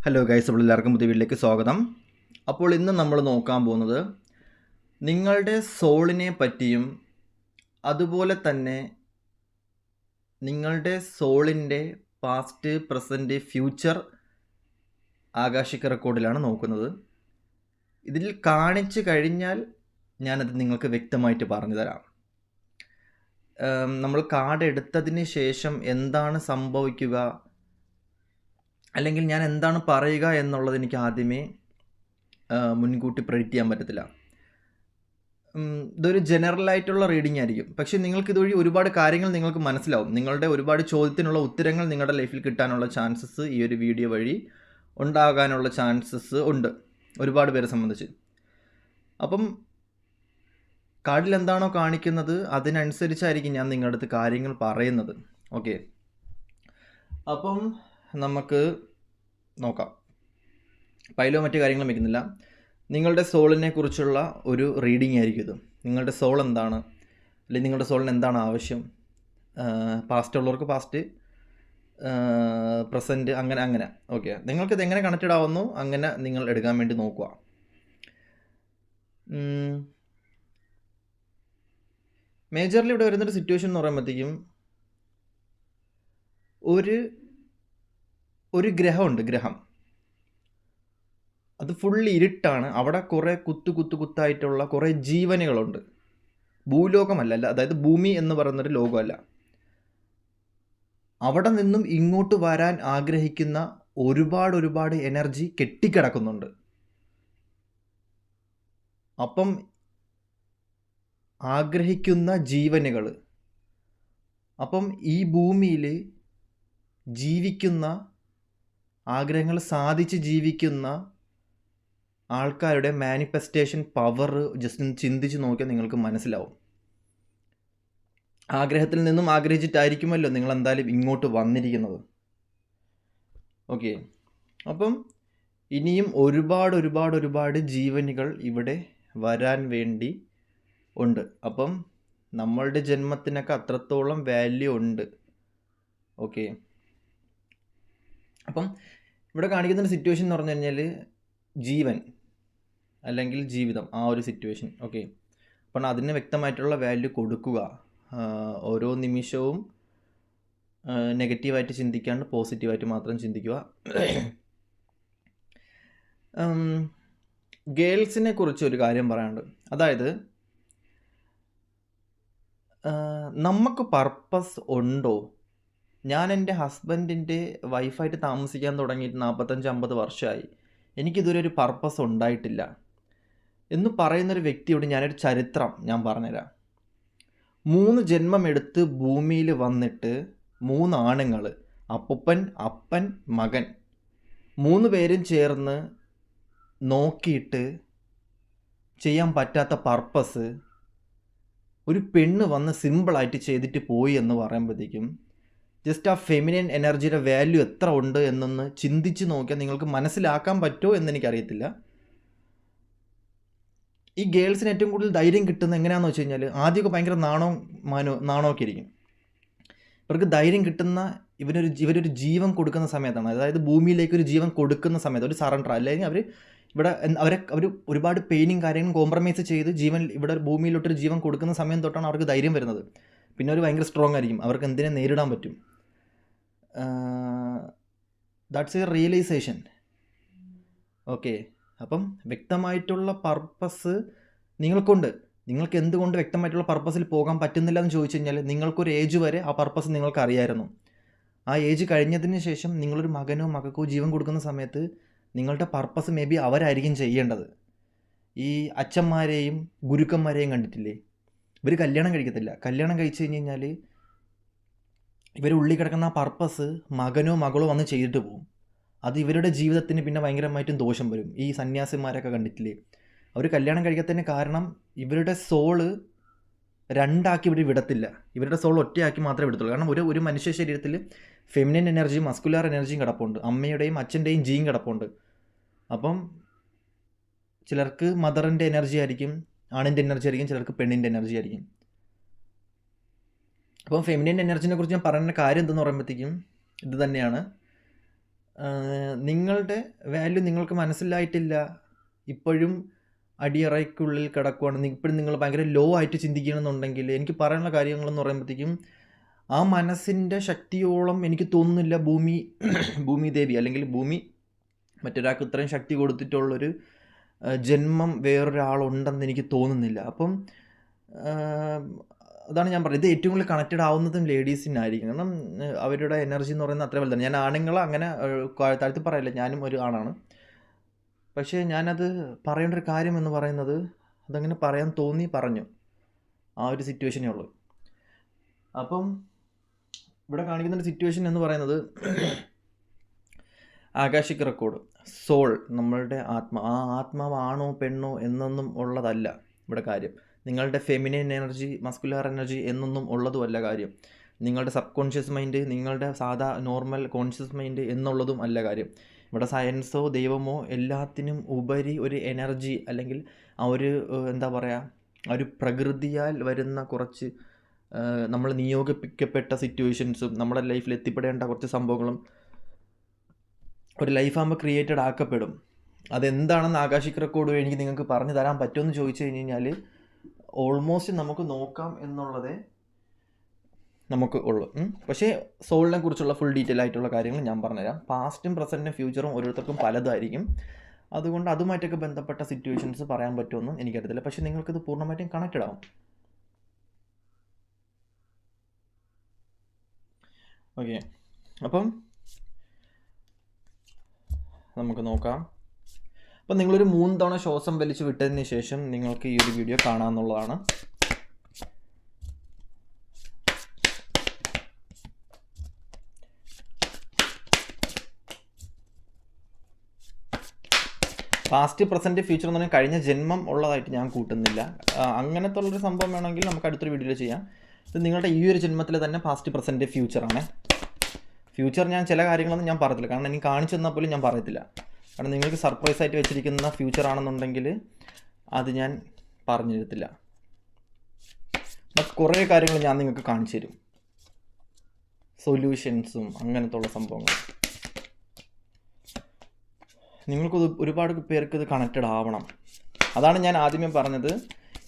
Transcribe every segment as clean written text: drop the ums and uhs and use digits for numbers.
Hello guys, അപ്പോൾ എല്ലാവർക്കും പുതിയ വീട്ടിലേക്ക് സ്വാഗതം. അപ്പോൾ ഇന്ന് നമ്മൾ നോക്കാൻ പോകുന്നത് നിങ്ങളുടെ സോളിനെ പറ്റിയും അതുപോലെ തന്നെ നിങ്ങളുടെ സോളിൻ്റെ പാസ്റ്റ്, പ്രസൻറ്റ്, ഫ്യൂച്ചർ ആകാശിക റെക്കോർഡിലാണ് നോക്കുന്നത്. ഇതിൽ കാണിച്ചു കഴിഞ്ഞാൽ ഞാനത് നിങ്ങൾക്ക് വ്യക്തമായിട്ട് പറഞ്ഞു തരാം. നമ്മൾ കാർഡ് എടുത്തതിന് ശേഷം എന്താണ് സംഭവിക്കുക, അല്ലെങ്കിൽ ഞാൻ എന്താണ് പറയുക എന്നുള്ളത് എനിക്ക് ആദ്യമേ മുൻകൂട്ടി പ്രെഡിക്റ്റ് ചെയ്യാൻ പറ്റത്തില്ല. ഇതൊരു ജനറലായിട്ടുള്ള റീഡിംഗ് ആയിരിക്കും. പക്ഷേ നിങ്ങൾക്ക് ഇതുവഴി ഒരുപാട് കാര്യങ്ങൾ നിങ്ങൾക്ക് മനസ്സിലാവും. നിങ്ങളുടെ ഒരുപാട് ചോദ്യത്തിനുള്ള ഉത്തരങ്ങൾ നിങ്ങളുടെ ലൈഫിൽ കിട്ടാനുള്ള ചാൻസസ് ഈ ഒരു വീഡിയോ വഴി ഉണ്ടാകാനുള്ള ചാൻസസ് ഉണ്ട്, ഒരുപാട് പേരെ സംബന്ധിച്ച്. അപ്പം കാർഡിൽ എന്താണോ കാണിക്കുന്നത് അതിനനുസരിച്ചായിരിക്കും ഞാൻ നിങ്ങളുടെ അടുത്ത് കാര്യങ്ങൾ പറയുന്നത്. ഓക്കെ, അപ്പം നമുക്ക് നോക്കാം. പൈലോ മറ്റു കാര്യങ്ങളും വയ്ക്കുന്നില്ല. നിങ്ങളുടെ സോളിനെ കുറിച്ചുള്ള ഒരു റീഡിംഗ് ആയിരിക്കും ഇത്. നിങ്ങളുടെ സോൾ എന്താണ്, അല്ലെങ്കിൽ നിങ്ങളുടെ സോളിന് എന്താണ് ആവശ്യം, പാസ്റ്റ് ഉള്ളവർക്ക് പാസ്റ്റ്, പ്രസൻറ്റ്, അങ്ങനെ. ഓക്കെ, നിങ്ങൾക്കിത് എങ്ങനെ കണക്റ്റഡ് ആവുന്നു അങ്ങനെ നിങ്ങൾ എടുക്കാൻ വേണ്ടി നോക്കുക. മേജർലി ഇവിടെ വരുന്നൊരു സിറ്റുവേഷൻ എന്ന് പറയുമ്പോഴത്തേക്കും ഒരു ഗ്രഹമുണ്ട്. ഗ്രഹം അത് ഫുള്ളി ഇരുട്ടാണ്. അവിടെ കുറേ കുത്തായിട്ടുള്ള കുറേ ജീവനുകളുണ്ട്. ഭൂലോകമല്ല, അതായത് ഭൂമി എന്ന് പറയുന്നൊരു ലോകമല്ല. അവിടെ നിന്നും ഇങ്ങോട്ട് വരാൻ ആഗ്രഹിക്കുന്ന ഒരുപാട് എനർജി കെട്ടിക്കിടക്കുന്നുണ്ട്. അപ്പം ആഗ്രഹിക്കുന്ന ജീവനുകൾ, അപ്പം ഈ ഭൂമിയിൽ ജീവിക്കുന്ന, ആഗ്രഹങ്ങൾ സാധിച്ച് ജീവിക്കുന്ന ആൾക്കാരുടെ മാനിഫെസ്റ്റേഷൻ പവർ ജസ്റ്റ് ചിന്തിച്ച് നോക്കിയാൽ നിങ്ങൾക്ക് മനസ്സിലാവും. ആഗ്രഹത്തിൽ നിന്നും ആഗ്രഹിച്ചിട്ടായിരിക്കുമല്ലോ നിങ്ങൾ എന്തായാലും ഇങ്ങോട്ട് വന്നിരിക്കുന്നത്. ഓക്കെ, അപ്പം ഇനിയും ഒരുപാട് ജീവനുകൾ ഇവിടെ വരാൻ വേണ്ടി ഉണ്ട്. അപ്പം നമ്മളുടെ ജന്മത്തിനൊക്കെ അത്രത്തോളം വാല്യൂ ഉണ്ട്. ഓക്കെ, അപ്പം ഇവിടെ കാണിക്കുന്ന സിറ്റുവേഷൻ എന്ന് പറഞ്ഞു കഴിഞ്ഞാൽ ജീവൻ അല്ലെങ്കിൽ ജീവിതം, ആ ഒരു സിറ്റുവേഷൻ. ഓക്കെ, അപ്പം അതിന് വ്യക്തമായിട്ടുള്ള വാല്യൂ കൊടുക്കുക. ഓരോ നിമിഷവും നെഗറ്റീവായിട്ട് ചിന്തിക്കാണ്ട് പോസിറ്റീവായിട്ട് മാത്രം ചിന്തിക്കുക. ഗേൾസിനെ കുറിച്ച് ഒരു കാര്യം പറയാനുണ്ട്. അതായത് നമുക്ക് പർപ്പസ് ഉണ്ടോ? ഞാൻ എൻ്റെ ഹസ്ബൻഡിൻ്റെ വൈഫായിട്ട് താമസിക്കാൻ തുടങ്ങിയിട്ട് 45-50 വർഷമായി. എനിക്കിതുവരെ ഒരു പർപ്പസ് ഉണ്ടായിട്ടില്ല എന്ന് പറയുന്നൊരു വ്യക്തിയോട് ഞാനൊരു ചരിത്രം ഞാൻ പറഞ്ഞുതരാം. 3 ജന്മമെടുത്ത് ഭൂമിയിൽ വന്നിട്ട് 3 ആണുങ്ങൾ, അപ്പൻ, അപ്പൻ, മകൻ, 3 പേരും ചേർന്ന് നോക്കിയിട്ട് ചെയ്യാൻ പറ്റാത്ത പർപ്പസ് ഒരു പെണ്ണ് വന്ന് സിമ്പിളായിട്ട് ചെയ്തിട്ട് പോയി എന്ന് പറയുമ്പോഴത്തേക്കും ജസ്റ്റ് ആ ഫെമിനിൻ എനർജിയുടെ വാല്യൂ എത്ര ഉണ്ട് എന്നൊന്ന് ചിന്തിച്ച് നോക്കിയാൽ നിങ്ങൾക്ക് മനസ്സിലാക്കാൻ പറ്റുമോ എന്നെനിക്കറിയത്തില്ല. ഈ ഗേൾസിന് ഏറ്റവും കൂടുതൽ ധൈര്യം കിട്ടുന്നത് എങ്ങനെയാണെന്ന് വെച്ച് കഴിഞ്ഞാൽ ആദ്യമൊക്കെ ഭയങ്കര നാണമൊക്കെ ഇരിക്കും. ഇവർക്ക് ധൈര്യം കിട്ടുന്ന ഇവരൊരു ജീവൻ കൊടുക്കുന്ന സമയത്താണ്. അതായത് ഭൂമിയിലേക്ക് ഒരു ജീവൻ കൊടുക്കുന്ന സമയത്ത്, ഒരു സറണ്ടർ, അല്ലെങ്കിൽ അവർ ഒരുപാട് പെയിനും കാര്യങ്ങളും കോംപ്രമൈസ് ചെയ്ത് ഇവിടെ ഭൂമിയിലോട്ടൊരു ജീവൻ കൊടുക്കുന്ന സമയം തൊട്ടാണ് അവർക്ക് ധൈര്യം വരുന്നത്. പിന്നെ അവർ ഭയങ്കര സ്ട്രോങ് ആയിരിക്കും, അവർക്ക് എന്തിനെ നേരിടാൻ പറ്റും. That's A realisation. ഓക്കെ, അപ്പം വ്യക്തമായിട്ടുള്ള പർപ്പസ് നിങ്ങൾക്കുണ്ട്. നിങ്ങൾക്ക് എന്തുകൊണ്ട് വ്യക്തമായിട്ടുള്ള പർപ്പസിൽ പോകാൻ പറ്റുന്നില്ല എന്ന് ചോദിച്ചു കഴിഞ്ഞാൽ നിങ്ങൾക്കൊരു ഏജ് വരെ ആ പർപ്പസ് നിങ്ങൾക്ക് അറിയായിരുന്നു. ആ ഏജ് കഴിഞ്ഞതിന് ശേഷം നിങ്ങളൊരു മകനോ മകൾക്കോ ജീവൻ കൊടുക്കുന്ന സമയത്ത് നിങ്ങളുടെ പർപ്പസ് മേ ബി അവരായിരിക്കും ചെയ്യേണ്ടത്. ഈ അച്ഛന്മാരെയും ഗുരുക്കന്മാരെയും കണ്ടിട്ടില്ലേ? ഇവർ കല്യാണം കഴിക്കത്തില്ല. കല്യാണം കഴിച്ചു കഴിഞ്ഞ് കഴിഞ്ഞാൽ ഇവർ ഉള്ളിൽ കിടക്കുന്ന ആ പർപ്പസ് മകനോ മകളോ വന്ന് ചെയ്തിട്ട് പോകും. അത് ഇവരുടെ ജീവിതത്തിന് പിന്നെ ഭയങ്കരമായിട്ടും ദോഷം വരും. ഈ സന്യാസിമാരൊക്കെ കണ്ടിട്ടില്ലേ? അവർ കല്യാണം കഴിക്കാത്തതിന് കാരണം ഇവരുടെ സോള് രണ്ടാക്കി ഇവർ വിടത്തില്ല. ഇവരുടെ സോൾ ഒറ്റയാക്കി മാത്രമേ വിടത്തുള്ളൂ. കാരണം ഒരു മനുഷ്യ ശരീരത്തിൽ ഫെമിനിൻ എനർജിയും മസ്കുലാർ എനർജിയും കിടപ്പുണ്ട്, അമ്മയുടെയും അച്ഛൻ്റെയും ജീൻ കിടപ്പുണ്ട്. അപ്പം ചിലർക്ക് മദറിൻ്റെ എനർജി ആയിരിക്കും, ആണിൻ്റെ എനർജി ആയിരിക്കും, ചിലർക്ക് പെണ്ണിൻ്റെ എനർജി ആയിരിക്കും. അപ്പം ഫെമിനിൻ എനർജിനെ കുറിച്ച് ഞാൻ പറയുന്ന കാര്യം എന്തെന്ന് പറയുമ്പോഴത്തേക്കും ഇത് തന്നെയാണ്. നിങ്ങളുടെ വാല്യൂ നിങ്ങൾക്ക് മനസ്സിലായിട്ടില്ല, ഇപ്പോഴും അടിയറയ്ക്കുള്ളിൽ കിടക്കുവാണ്, ഇപ്പോഴും നിങ്ങൾ ഭയങ്കര ലോ ആയിട്ട് ചിന്തിക്കണമെന്നുണ്ടെങ്കിൽ എനിക്ക് പറയാനുള്ള കാര്യങ്ങളെന്ന് പറയുമ്പോഴത്തേക്കും ആ മനസ്സിൻ്റെ ശക്തിയോളം എനിക്ക് തോന്നുന്നില്ല ഭൂമി ദേവി അല്ലെങ്കിൽ ഭൂമി മറ്റൊരാൾക്ക് ഇത്രയും ശക്തി കൊടുത്തിട്ടുള്ളൊരു ജന്മം വേറൊരാളുണ്ടെന്ന് എനിക്ക് തോന്നുന്നില്ല. അപ്പം അതാണ് ഞാൻ പറയുന്നത്, ഇത് ഏറ്റവും കൂടുതൽ കണക്റ്റഡ് ആവുന്നതും ലേഡീസിനായിരിക്കും. കാരണം അവരുടെ എനർജി എന്ന് പറയുന്നത് അത്ര വലുതാണ്. ഞാൻ ആണുങ്ങളെ അങ്ങനെ താഴ്ത്തി പറയില്ല, ഞാനും ഒരു ആണാണ്. പക്ഷേ ഞാനത് പറയേണ്ട ഒരു കാര്യം എന്ന് പറയുന്നത്, അതങ്ങനെ പറയാൻ തോന്നി പറഞ്ഞു, ആ ഒരു സിറ്റുവേഷനേ ഉള്ളൂ. അപ്പം ഇവിടെ കാണിക്കുന്ന ഒരു സിറ്റുവേഷൻ എന്ന് പറയുന്നത് ആകാശിക് റെക്കോർഡ്, സോൾ, നമ്മളുടെ ആ ആത്മാവാണോ പെണ്ണോ എന്നൊന്നും ഉള്ളതല്ല ഇവിടെ കാര്യം. നിങ്ങളുടെ ഫെമിനൈൻ എനർജി, മസ്കുലാർ എനർജി എന്നൊന്നും ഉള്ളതുമല്ല കാര്യം. നിങ്ങളുടെ സബ് കോൺഷ്യസ് മൈൻഡ്, നിങ്ങളുടെ സാധാ നോർമൽ കോൺഷ്യസ് മൈൻഡ് എന്നുള്ളതും അല്ല കാര്യം. ഇവിടെ സയൻസോ ദൈവമോ എല്ലാത്തിനും ഉപരി ഒരു എനർജി, അല്ലെങ്കിൽ ആ ഒരു എന്താ പറയുക, ആ ഒരു പ്രകൃതിയാൽ വരുന്ന കുറച്ച് നമ്മൾ നിയോഗിക്കപ്പെട്ട സിറ്റുവേഷൻസും നമ്മുടെ ലൈഫിൽ എത്തിപ്പെടേണ്ട കുറച്ച് സംഭവങ്ങളും ഒരു ലൈഫാകുമ്പോൾ ക്രിയേറ്റഡ് ആക്കപ്പെടും. അതെന്താണെന്ന് ആകാശിക് റെക്കോർഡ് വഴി എനിക്ക് നിങ്ങൾക്ക് പറഞ്ഞു തരാൻ പറ്റുമെന്ന് ചോദിച്ചു കഴിഞ്ഞ് കഴിഞ്ഞാൽ ഓൾമോസ്റ്റ് നമുക്ക് നോക്കാം എന്നുള്ളതേ നമുക്ക് ഉള്ളൂ. പക്ഷേ സോളിനെ കുറിച്ചുള്ള ഫുൾ ഡീറ്റെയിൽ ആയിട്ടുള്ള കാര്യങ്ങൾ ഞാൻ പറഞ്ഞുതരാം. പാസ്റ്റും പ്രസൻറ്റും ഫ്യൂച്ചറും ഓരോരുത്തർക്കും പലതായിരിക്കും. അതുകൊണ്ട് അതുമായിട്ടൊക്കെ ബന്ധപ്പെട്ട സിറ്റുവേഷൻസ് പറയാൻ പറ്റുമെന്ന് എനിക്കറിയത്തില്ല. പക്ഷേ നിങ്ങൾക്കിത് പൂർണ്ണമായിട്ടും കണക്റ്റഡ് ആവും. ഓക്കെ, അപ്പം നമുക്ക് നോക്കാം. അപ്പം നിങ്ങളൊരു 3 തവണ ശ്വാസം വലിച്ചു വിട്ടതിന് ശേഷം നിങ്ങൾക്ക് ഈ ഒരു വീഡിയോ കാണാമെന്നുള്ളതാണ്. പാസ്റ്റ് പ്രസൻറ്റ് ഫ്യൂച്ചർ എന്ന് പറഞ്ഞാൽ കഴിഞ്ഞ ജന്മം ഉള്ളതായിട്ട് ഞാൻ കൂട്ടുന്നില്ല. അങ്ങനത്തെ ഉള്ളൊരു സംഭവം വേണമെങ്കിൽ നമുക്ക് അടുത്തൊരു വീഡിയോയിൽ ചെയ്യാം. ഇത് നിങ്ങളുടെ ഈ ഒരു ജന്മത്തിൽ തന്നെ പാസ്റ്റ് പ്രസൻറ്റ് ഫ്യൂച്ചറാണ്. ഫ്യൂച്ചർ ഞാൻ ചില കാര്യങ്ങളൊന്നും ഞാൻ പറയത്തില്ല, കാരണം എനിക്ക് കാണിച്ചു തന്നാൽ പോലും ഞാൻ പറയത്തില്ല. കാരണം നിങ്ങൾക്ക് സർപ്രൈസ് ആയിട്ട് വെച്ചിരിക്കുന്ന ഫ്യൂച്ചർ ആണെന്നുണ്ടെങ്കിൽ അത് ഞാൻ പറഞ്ഞു തരത്തില്ല. കുറേ കാര്യങ്ങൾ ഞാൻ നിങ്ങൾക്ക് കാണിച്ചു തരും, സൊല്യൂഷൻസും അങ്ങനത്തെ ഉള്ള സംഭവങ്ങൾ. നിങ്ങൾക്കത് ഒരുപാട് പേർക്ക് ഇത് കണക്റ്റഡ് ആവണം. അതാണ് ഞാൻ ആദ്യമേ പറഞ്ഞത്,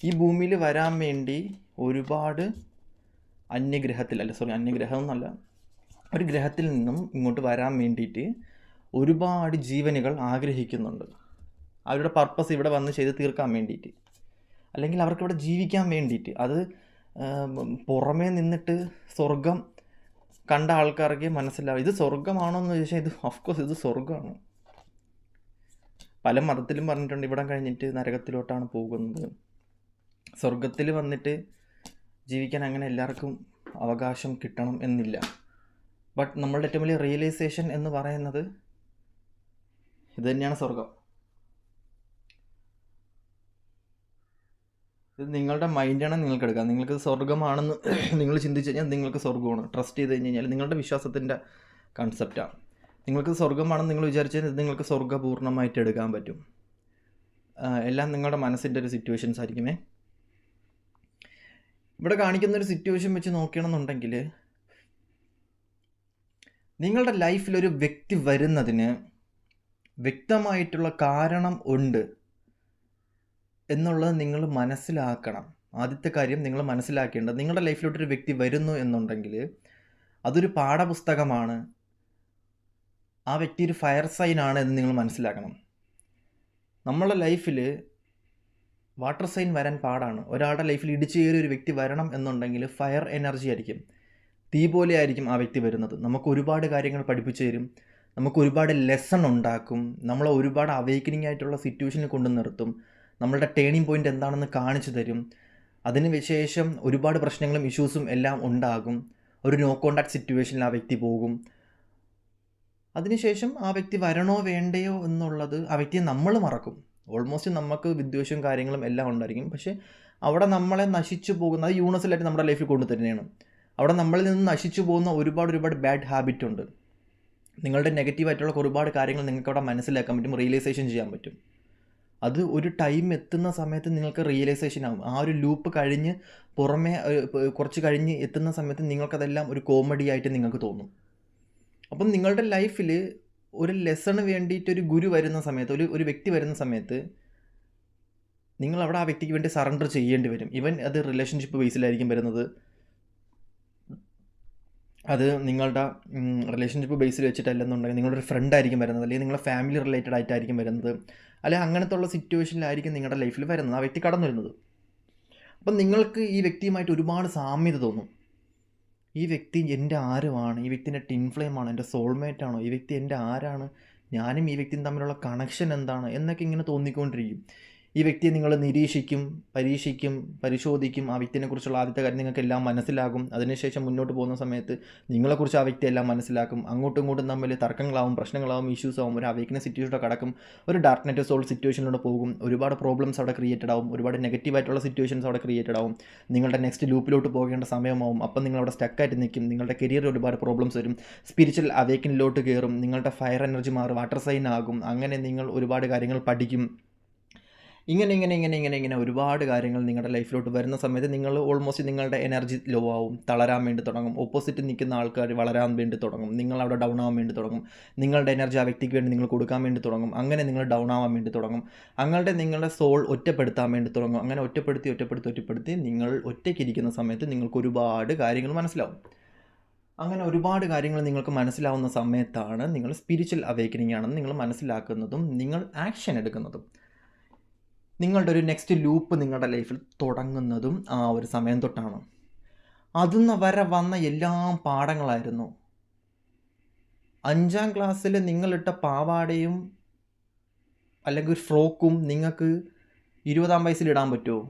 ഈ ഭൂമിയിൽ വരാൻ വേണ്ടി ഒരുപാട് അന്യഗ്രഹം എന്നല്ല, ഒരു ഗ്രഹത്തിൽ നിന്നും ഇങ്ങോട്ട് വരാൻ വേണ്ടിയിട്ട് ഒരുപാട് ജീവനുകൾ ആഗ്രഹിക്കുന്നുണ്ട്. അവരുടെ പർപ്പസ് ഇവിടെ വന്ന് ചെയ്ത് തീർക്കാൻ വേണ്ടിയിട്ട്, അല്ലെങ്കിൽ അവർക്ക് ഇവിടെ ജീവിക്കാൻ വേണ്ടിയിട്ട്. അത് പുറമേ നിന്നിട്ട് സ്വർഗം കണ്ട ആൾക്കാർക്ക് മനസ്സിലാവും ഇത് സ്വർഗമാണോ എന്ന് ചോദിച്ചാൽ ഇത് ഓഫ്കോഴ്സ് ഇത് സ്വർഗമാണ്. പല മതത്തിലും പറഞ്ഞിട്ടുണ്ട് ഇവിടെ കഴിഞ്ഞിട്ട് നരകത്തിലോട്ടാണ് പോകുന്നത്. സ്വർഗത്തിൽ വന്നിട്ട് ജീവിക്കാൻ അങ്ങനെ എല്ലാവർക്കും അവകാശം കിട്ടണം എന്നില്ല. ബട്ട് നമ്മളുടെ ഏറ്റവും വലിയ റിയലൈസേഷൻ എന്ന് പറയുന്നത് ഇത് തന്നെയാണ് സ്വർഗം. ഇത് നിങ്ങളുടെ മൈൻഡാണ് നിങ്ങൾക്ക് എടുക്കുക. നിങ്ങൾക്ക് സ്വർഗമാണെന്ന് നിങ്ങൾ ചിന്തിച്ച് കഴിഞ്ഞാൽ നിങ്ങൾക്ക് സ്വർഗമാണ്. ട്രസ്റ്റ് ചെയ്ത് കഴിഞ്ഞ് കഴിഞ്ഞാൽ നിങ്ങളുടെ വിശ്വാസത്തിൻ്റെ കൺസെപ്റ്റാണ്. നിങ്ങൾക്ക് സ്വർഗമാണെന്ന് നിങ്ങൾ വിചാരിച്ചാൽ ഇത് നിങ്ങൾക്ക് സ്വർഗ്ഗപൂർണ്ണമായിട്ട് എടുക്കാൻ പറ്റും. എല്ലാം നിങ്ങളുടെ മനസ്സിൻ്റെ ഒരു സിറ്റുവേഷൻസ് ആയിരിക്കുമേ. ഇവിടെ കാണിക്കുന്നൊരു സിറ്റുവേഷൻ വെച്ച് നോക്കുകയാണെന്നുണ്ടെങ്കിൽ നിങ്ങളുടെ ലൈഫിലൊരു വ്യക്തി വരുന്നതിന് വ്യക്തമായിട്ടുള്ള കാരണം ഉണ്ട് എന്നുള്ളത് നിങ്ങൾ മനസ്സിലാക്കണം. ആദ്യത്തെ കാര്യം നിങ്ങൾ മനസ്സിലാക്കേണ്ടത്, നിങ്ങളുടെ ലൈഫിലോട്ടൊരു വ്യക്തി വരുന്നു എന്നുണ്ടെങ്കിൽ അതൊരു പാഠപുസ്തകമാണ്, ആ വ്യക്തി ഒരു ഫയർ സൈൻ ആണ് എന്ന് നിങ്ങൾ മനസ്സിലാക്കണം. നമ്മളുടെ ലൈഫിൽ വാട്ടർ സൈൻ വരാൻ പാടാണ്. ഒരാളുടെ ലൈഫിൽ ഇടിച്ചു കയറി ഒരു വ്യക്തി വരണം എന്നുണ്ടെങ്കിൽ ഫയർ എനർജി ആയിരിക്കും, തീ പോലെ ആയിരിക്കും ആ വ്യക്തി വരുന്നത്. നമുക്ക് ഒരുപാട് കാര്യങ്ങൾ പഠിപ്പിച്ചു തരും, നമുക്ക് ഒരുപാട് ലെസൺ ഉണ്ടാക്കും, നമ്മളെ ഒരുപാട് അവേക്കനിങ് ആയിട്ടുള്ള സിറ്റുവേഷനിൽ കൊണ്ടു നിർത്തും, നമ്മളുടെ ടേണിംഗ് പോയിൻ്റ് എന്താണെന്ന് കാണിച്ചു തരും. അതിന് ശേഷം ഒരുപാട് പ്രശ്നങ്ങളും ഇഷ്യൂസും എല്ലാം ഉണ്ടാകും. ഒരു നോ കോണ്ടാക്ട് സിറ്റുവേഷനിൽ ആ വ്യക്തി പോകും. അതിനുശേഷം ആ വ്യക്തി വരണോ വേണ്ടയോ എന്നുള്ളത് ആ വ്യക്തിയെ നമ്മൾ മറക്കും. ഓൾമോസ്റ്റ് നമുക്ക് വിദ്വേഷവും കാര്യങ്ങളും എല്ലാം ഉണ്ടായിരിക്കും. പക്ഷേ അവിടെ നമ്മളെ നശിച്ചു പോകുന്ന, അത് യൂണിവേഴ്സലായിട്ട് നമ്മുടെ ലൈഫിൽ കൊണ്ടുതരുന്നതാണ്. അവിടെ നമ്മളിൽ നിന്ന് നശിച്ചു പോകുന്ന ഒരുപാട് ബാഡ് ഹാബിറ്റ് ഉണ്ട്. നിങ്ങളുടെ നെഗറ്റീവായിട്ടുള്ള ഒരുപാട് കാര്യങ്ങൾ നിങ്ങൾക്ക് അവിടെ മനസ്സിലാക്കാൻ പറ്റും, റിയലൈസേഷൻ ചെയ്യാൻ പറ്റും. അത് ഒരു ടൈം എത്തുന്ന സമയത്ത് നിങ്ങൾക്ക് റിയലൈസേഷൻ ആകും. ആ ഒരു ലൂപ്പ് കഴിഞ്ഞ് പുറമേ കുറച്ച് കഴിഞ്ഞ് എത്തുന്ന സമയത്ത് നിങ്ങൾക്കതെല്ലാം ഒരു കോമഡി ആയിട്ട് നിങ്ങൾക്ക് തോന്നും. അപ്പം നിങ്ങളുടെ ലൈഫിൽ ഒരു ലെസണ് വേണ്ടിയിട്ട് ഒരു ഗുരു വരുന്ന സമയത്ത്, ഒരു വ്യക്തി വരുന്ന സമയത്ത് നിങ്ങൾ അവിടെ ആ വ്യക്തിക്ക് വേണ്ടി സറണ്ടർ ചെയ്യേണ്ടി വരും. ഇവൻ അത് റിലേഷൻഷിപ്പ് ബേസിലായിരിക്കും വരുന്നത്, അത് നിങ്ങളുടെ റിലേഷൻഷിപ്പ് ബേസിൽ വെച്ചിട്ടല്ലെന്നുണ്ടെങ്കിൽ നിങ്ങളുടെ ഒരു ഫ്രണ്ട് ആയിരിക്കും വരുന്നത്, അല്ലെങ്കിൽ നിങ്ങളുടെ ഫാമിലി റിലേറ്റഡ് ആയിട്ടായിരിക്കും വരുന്നത്, അല്ലെങ്കിൽ അങ്ങനത്തെ ഉള്ള സിറ്റുവേഷനിലായിരിക്കും നിങ്ങളുടെ ലൈഫിൽ വരുന്നത്, ആ വ്യക്തി കടന്നു വരുന്നത്. അപ്പം നിങ്ങൾക്ക് ഈ വ്യക്തിയുമായിട്ട് ഒരുപാട് സാമ്യത തോന്നും. ഈ വ്യക്തി എൻ്റെ ആരുമാണ്, ഈ വ്യക്തി എൻ്റെ ടിൻ ഫ്ലെയിമാണോ, എൻ്റെ സോൾമേറ്റ് ആണോ, ഈ വ്യക്തി എൻ്റെ ആരാണ്, ഞാനും ഈ വ്യക്തിയും തമ്മിലുള്ള കണക്ഷൻ എന്താണ് എന്നൊക്കെ ഇങ്ങനെ തോന്നിക്കൊണ്ടിരിക്കും. ഈ വ്യക്തിയെ നിങ്ങൾ നിരീക്ഷിക്കും, പരീക്ഷിക്കും, പരിശോധിക്കും. ആ വ്യക്തിയെക്കുറിച്ചുള്ള ആദ്യത്തെ കാര്യം നിങ്ങൾക്ക് എല്ലാം മനസ്സിലാകും. അതിനുശേഷം മുന്നോട്ട് പോകുന്ന സമയത്ത് നിങ്ങളെക്കുറിച്ച് ആ വ്യക്തി എല്ലാം മനസ്സിലാക്കും. അങ്ങോട്ടും ഇങ്ങോട്ടും തമ്മിൽ തർക്കങ്ങളാവും, പ്രശ്നങ്ങളാവും, ഇഷ്യൂസ് ആവും, ഒരു അവേക്കിനെ സിറ്റുവേഷനിലൂടെ കടക്കും, ഒരു ഡാർക്ക് നെറ്റ് സോൾവ് സിറ്റുവേഷനിലൂടെ പോകും. ഒരുപാട് പ്രോബ്ലംസ് അവിടെ ക്രിയേറ്റഡ് ആവും, ഒരുപാട് നെഗറ്റീവായിട്ടുള്ള സിറ്റുവേഷൻസ് അവിടെ ക്രിയേറ്റഡ് ആവും. നിങ്ങളുടെ നെക്സ്റ്റ് ലൂപ്പിലോട്ട് പോകേണ്ട സമയമാവും. അപ്പം നിങ്ങളവിടെ സ്റ്റക്കായിട്ട് നിൽക്കും. നിങ്ങളുടെ കരിയറിൽ ഒരുപാട് പ്രോബ്ലംസ് വരും. സ്പിരിച്വൽ അവേക്കിനിലോട്ട് കയറും. നിങ്ങളുടെ ഫയർ എനർജി മാറും, വാട്ടർ സൈൻ ആകും. അങ്ങനെ നിങ്ങൾ ഒരുപാട് കാര്യങ്ങൾ പഠിക്കും. ഇങ്ങനെ ഒരുപാട് കാര്യങ്ങൾ നിങ്ങളുടെ ലൈഫിലോട്ട് വരുന്ന സമയത്ത് നിങ്ങൾ ഓൾമോസ്റ്റ് നിങ്ങളുടെ എനർജി ലോ ആവും, തളരാൻ വേണ്ടി തുടങ്ങും. ഓപ്പോസിറ്റ് നിൽക്കുന്ന ആൾക്കാർ വളരാൻ വേണ്ടി തുടങ്ങും, നിങ്ങളവിടെ ഡൗൺ ആവാൻ വേണ്ടി തുടങ്ങും. നിങ്ങളുടെ എനർജി ആ വ്യക്തിക്ക് വേണ്ടി നിങ്ങൾ കൊടുക്കാൻ വേണ്ടി തുടങ്ങും. അങ്ങനെ നിങ്ങൾ ഡൗൺ ആവാൻ വേണ്ടി തുടങ്ങും. നിങ്ങളുടെ സോൾ ഒറ്റപ്പെടുത്താൻ വേണ്ടി തുടങ്ങും. അങ്ങനെ ഒറ്റപ്പെടുത്തി നിങ്ങൾ ഒറ്റയ്ക്കിരിക്കുന്ന സമയത്ത് നിങ്ങൾക്ക് ഒരുപാട് കാര്യങ്ങൾ മനസ്സിലാവും. അങ്ങനെ ഒരുപാട് കാര്യങ്ങൾ നിങ്ങൾക്ക് മനസ്സിലാവുന്ന സമയത്താണ് നിങ്ങൾ സ്പിരിച്വൽ അവേക്കനിങ് ആണെന്ന് നിങ്ങൾ മനസ്സിലാക്കുന്നതും നിങ്ങൾ ആക്ഷൻ എടുക്കുന്നതും. നിങ്ങളുടെ ഒരു നെക്സ്റ്റ് ലൂപ്പ് നിങ്ങളുടെ ലൈഫിൽ തുടങ്ങുന്നതും ആ ഒരു സമയം തൊട്ടാണ്. അതുന്ന വരെ വന്ന എല്ലാം പാഠങ്ങളായിരുന്നു. 5ാം ക്ലാസ്സിൽ നിങ്ങളിട്ട പാവാടയും അല്ലെങ്കിൽ ഒരു ഫ്രോക്കും നിങ്ങൾക്ക് 20ാം വയസ്സിൽ ഇടാൻ പറ്റുമോ?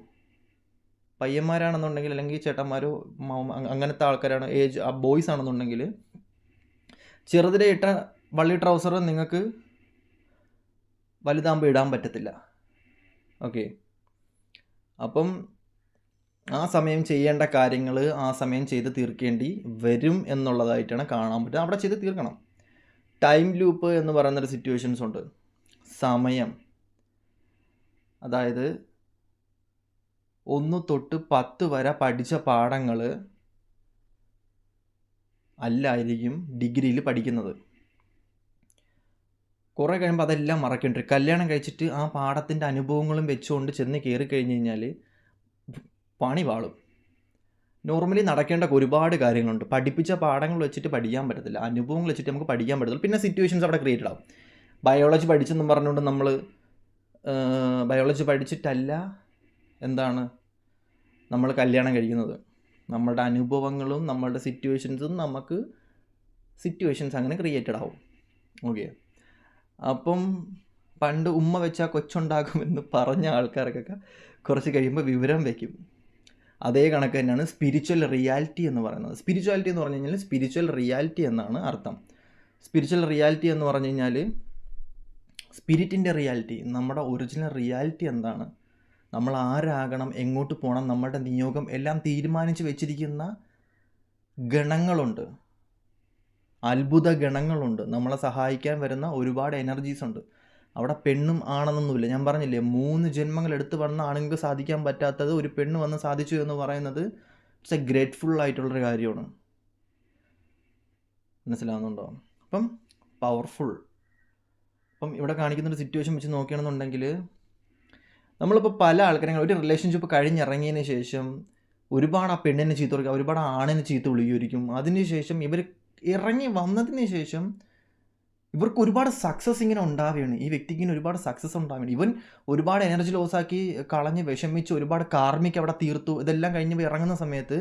പയ്യന്മാരാണെന്നുണ്ടെങ്കിൽ, അല്ലെങ്കിൽ ചേട്ടന്മാരോ അങ്ങനത്തെ ആൾക്കാരാണ്, ഏജ് ബോയ്സ് ആണെന്നുണ്ടെങ്കിൽ ചെറുതിലെ ഇട്ട വള്ളി ട്രൗസർ നിങ്ങൾക്ക് വലുതാകുമ്പോൾ ഇടാൻ പറ്റത്തില്ല. ഓക്കെ, അപ്പം ആ സമയം ചെയ്യേണ്ട കാര്യങ്ങൾ ആ സമയം ചെയ്ത് തീർക്കേണ്ടി വരും എന്നുള്ളതായിട്ടാണ് കാണാൻ പറ്റുക. അവിടെ ചെയ്ത് തീർക്കണം. ടൈം ലൂപ്പ് എന്ന് പറയുന്നൊരു സിറ്റുവേഷൻസ് ഉണ്ട്. സമയം, അതായത് 1 തൊട്ട് 10 വരെ പഠിച്ച പാഠങ്ങൾ അല്ലായിരിക്കും ഡിഗ്രിയിൽ പഠിക്കുന്നത്. കുറേ കഴിയുമ്പോൾ അതെല്ലാം മറക്കേണ്ടി വരും. കല്യാണം കഴിച്ചിട്ട് ആ പാഠത്തിൻ്റെ അനുഭവങ്ങളും വെച്ചുകൊണ്ട് ചെന്ന് കയറി കഴിഞ്ഞ് കഴിഞ്ഞാൽ പണി വാളും. നോർമലി നടക്കേണ്ട ഒരുപാട് കാര്യങ്ങളുണ്ട്. പഠിപ്പിച്ച പാഠങ്ങൾ വെച്ചിട്ട് പഠിക്കാൻ പറ്റത്തില്ല, അനുഭവങ്ങൾ വെച്ചിട്ട് നമുക്ക് പഠിക്കാൻ പറ്റത്തില്ല. പിന്നെ സിറ്റുവേഷൻസ് അവിടെ ക്രിയേറ്റഡ് ആവും. ബയോളജി പഠിച്ചെന്നും പറഞ്ഞുകൊണ്ട് നമ്മൾ ബയോളജി പഠിച്ചിട്ടല്ല നമ്മൾ കല്യാണം കഴിക്കുന്നത്. നമ്മളുടെ അനുഭവങ്ങളും നമ്മളുടെ സിറ്റുവേഷൻസും സിറ്റുവേഷൻസ് അങ്ങനെ ക്രിയേറ്റഡ് ആവും. ഓക്കെ, അപ്പം പണ്ട് ഉമ്മ വെച്ചാൽ കൊച്ചുണ്ടാകുമെന്ന് പറഞ്ഞ ആൾക്കാർക്കൊക്കെ കുറച്ച് കഴിയുമ്പോൾ വിവരം വയ്ക്കും. അതേ കണക്ക് തന്നെയാണ് സ്പിരിച്വൽ റിയാലിറ്റി എന്ന് പറയുന്നത്. സ്പിരിച്വാലിറ്റി എന്ന് പറഞ്ഞു കഴിഞ്ഞാൽ സ്പിരിച്വൽ റിയാലിറ്റി എന്നാണ് അർത്ഥം. സ്പിരിച്വൽ റിയാലിറ്റി എന്ന് പറഞ്ഞു കഴിഞ്ഞാൽ സ്പിരിറ്റിൻ്റെ റിയാലിറ്റി, നമ്മുടെ ഒറിജിനൽ റിയാലിറ്റി എന്താണ്, നമ്മൾ ആരാകണം, എങ്ങോട്ട് പോകണം, നമ്മുടെ നിയോഗം എല്ലാം തീരുമാനിച്ച് വെച്ചിരിക്കുന്ന ഗണങ്ങളുണ്ട്, അത്ഭുത ഗണങ്ങളുണ്ട്, നമ്മളെ സഹായിക്കാൻ വരുന്ന ഒരുപാട് എനർജീസ് ഉണ്ട്. അവിടെ പെണ്ണും ആണെന്നൊന്നുമില്ല. ഞാൻ പറഞ്ഞില്ലേ, 3 ജന്മങ്ങൾ എടുത്ത് വന്ന ആണെങ്കിൽ സാധിക്കാൻ പറ്റാത്തത് ഒരു പെണ്ണ് വന്ന് സാധിച്ചു എന്ന് പറയുന്നത് ഇറ്റ്സ് എ ഗ്രേറ്റ്ഫുൾ ആയിട്ടുള്ളൊരു കാര്യമാണ്. മനസ്സിലാവുന്നുണ്ടോ? അപ്പം പവർഫുൾ. അപ്പം ഇവിടെ കാണിക്കുന്നൊരു സിറ്റുവേഷൻ വെച്ച് നോക്കുകയാണെന്നുണ്ടെങ്കിൽ നമ്മളിപ്പോൾ പല ആൾക്കാരും ഒരു റിലേഷൻഷിപ്പ് കഴിഞ്ഞിറങ്ങിയതിന് ശേഷം ഒരുപാട് ആ പെണ്ണിനെ ചീത്ത വിളിക്കുക, ഒരുപാട് ആണിനെ ചീത്ത വിളിക്കുമായിരിക്കും. അതിനുശേഷം ഇവർ ഇറങ്ങി വന്നതിന് ശേഷം ഇവർക്ക് ഒരുപാട് സക്സസ് ഇങ്ങനെ ഉണ്ടാവുകയാണ്. ഈ വ്യക്തിക്ക് ഇങ്ങനെ ഒരുപാട് സക്സസ് ഉണ്ടാവുകയാണ്. ഇവൻ ഒരുപാട് എനർജി ലോസാക്കി കളഞ്ഞ് വിഷമിച്ച് ഒരുപാട് കാർമിക്ക് അവിടെ തീർത്തു. ഇതെല്ലാം കഴിഞ്ഞ് ഇറങ്ങുന്ന സമയത്ത്,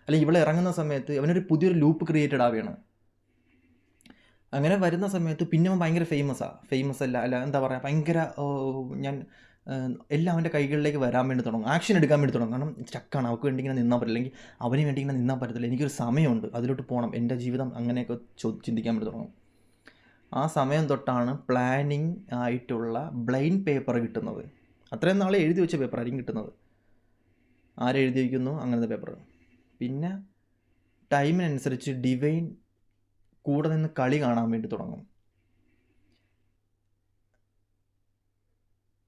അല്ലെങ്കിൽ ഇവിടെ ഇറങ്ങുന്ന സമയത്ത് അവനൊരു പുതിയൊരു ലൂപ്പ് ക്രിയേറ്റഡ് ആവുകയാണ്. അങ്ങനെ വരുന്ന സമയത്ത് പിന്നെ അവൻ ഭയങ്കര ഫേമസ് അല്ല എന്താ പറയുക, ഭയങ്കര ഞാൻ എല്ലാം അവൻ്റെ കൈകളിലേക്ക് വരാൻ വേണ്ടി തുടങ്ങും, ആക്ഷൻ എടുക്കാൻ വേണ്ടി തുടങ്ങും. കാരണം സ്റ്റക്കാണ്, അവൾക്ക് വേണ്ടി ഇങ്ങനെ നിന്നാൽ പറ്റില്ല, അല്ലെങ്കിൽ അവന് വേണ്ടി ഇങ്ങനെ നിന്നാൽ പറ്റത്തില്ല, എനിക്കൊരു സമയമുണ്ട്, അതിലോട്ട് പോകണം, എൻ്റെ ജീവിതം അങ്ങനെയൊക്കെ ചിന്തിക്കാൻ വേണ്ടി തുടങ്ങും. ആ സമയം തൊട്ടാണ് പ്ലാനിങ് ആയിട്ടുള്ള ബ്ലൈൻഡ് പേപ്പർ കിട്ടുന്നത്. അത്രയും നാളെ എഴുതി വെച്ച പേപ്പർ ആയിരിക്കും കിട്ടുന്നത്. ആരെഴുതി വയ്ക്കുന്നു അങ്ങനത്തെ പേപ്പർ. പിന്നെ ടൈമിനനുസരിച്ച് ഡിവൈൻ കൂടെ നിന്ന് കളി കാണാൻ വേണ്ടി തുടങ്ങും.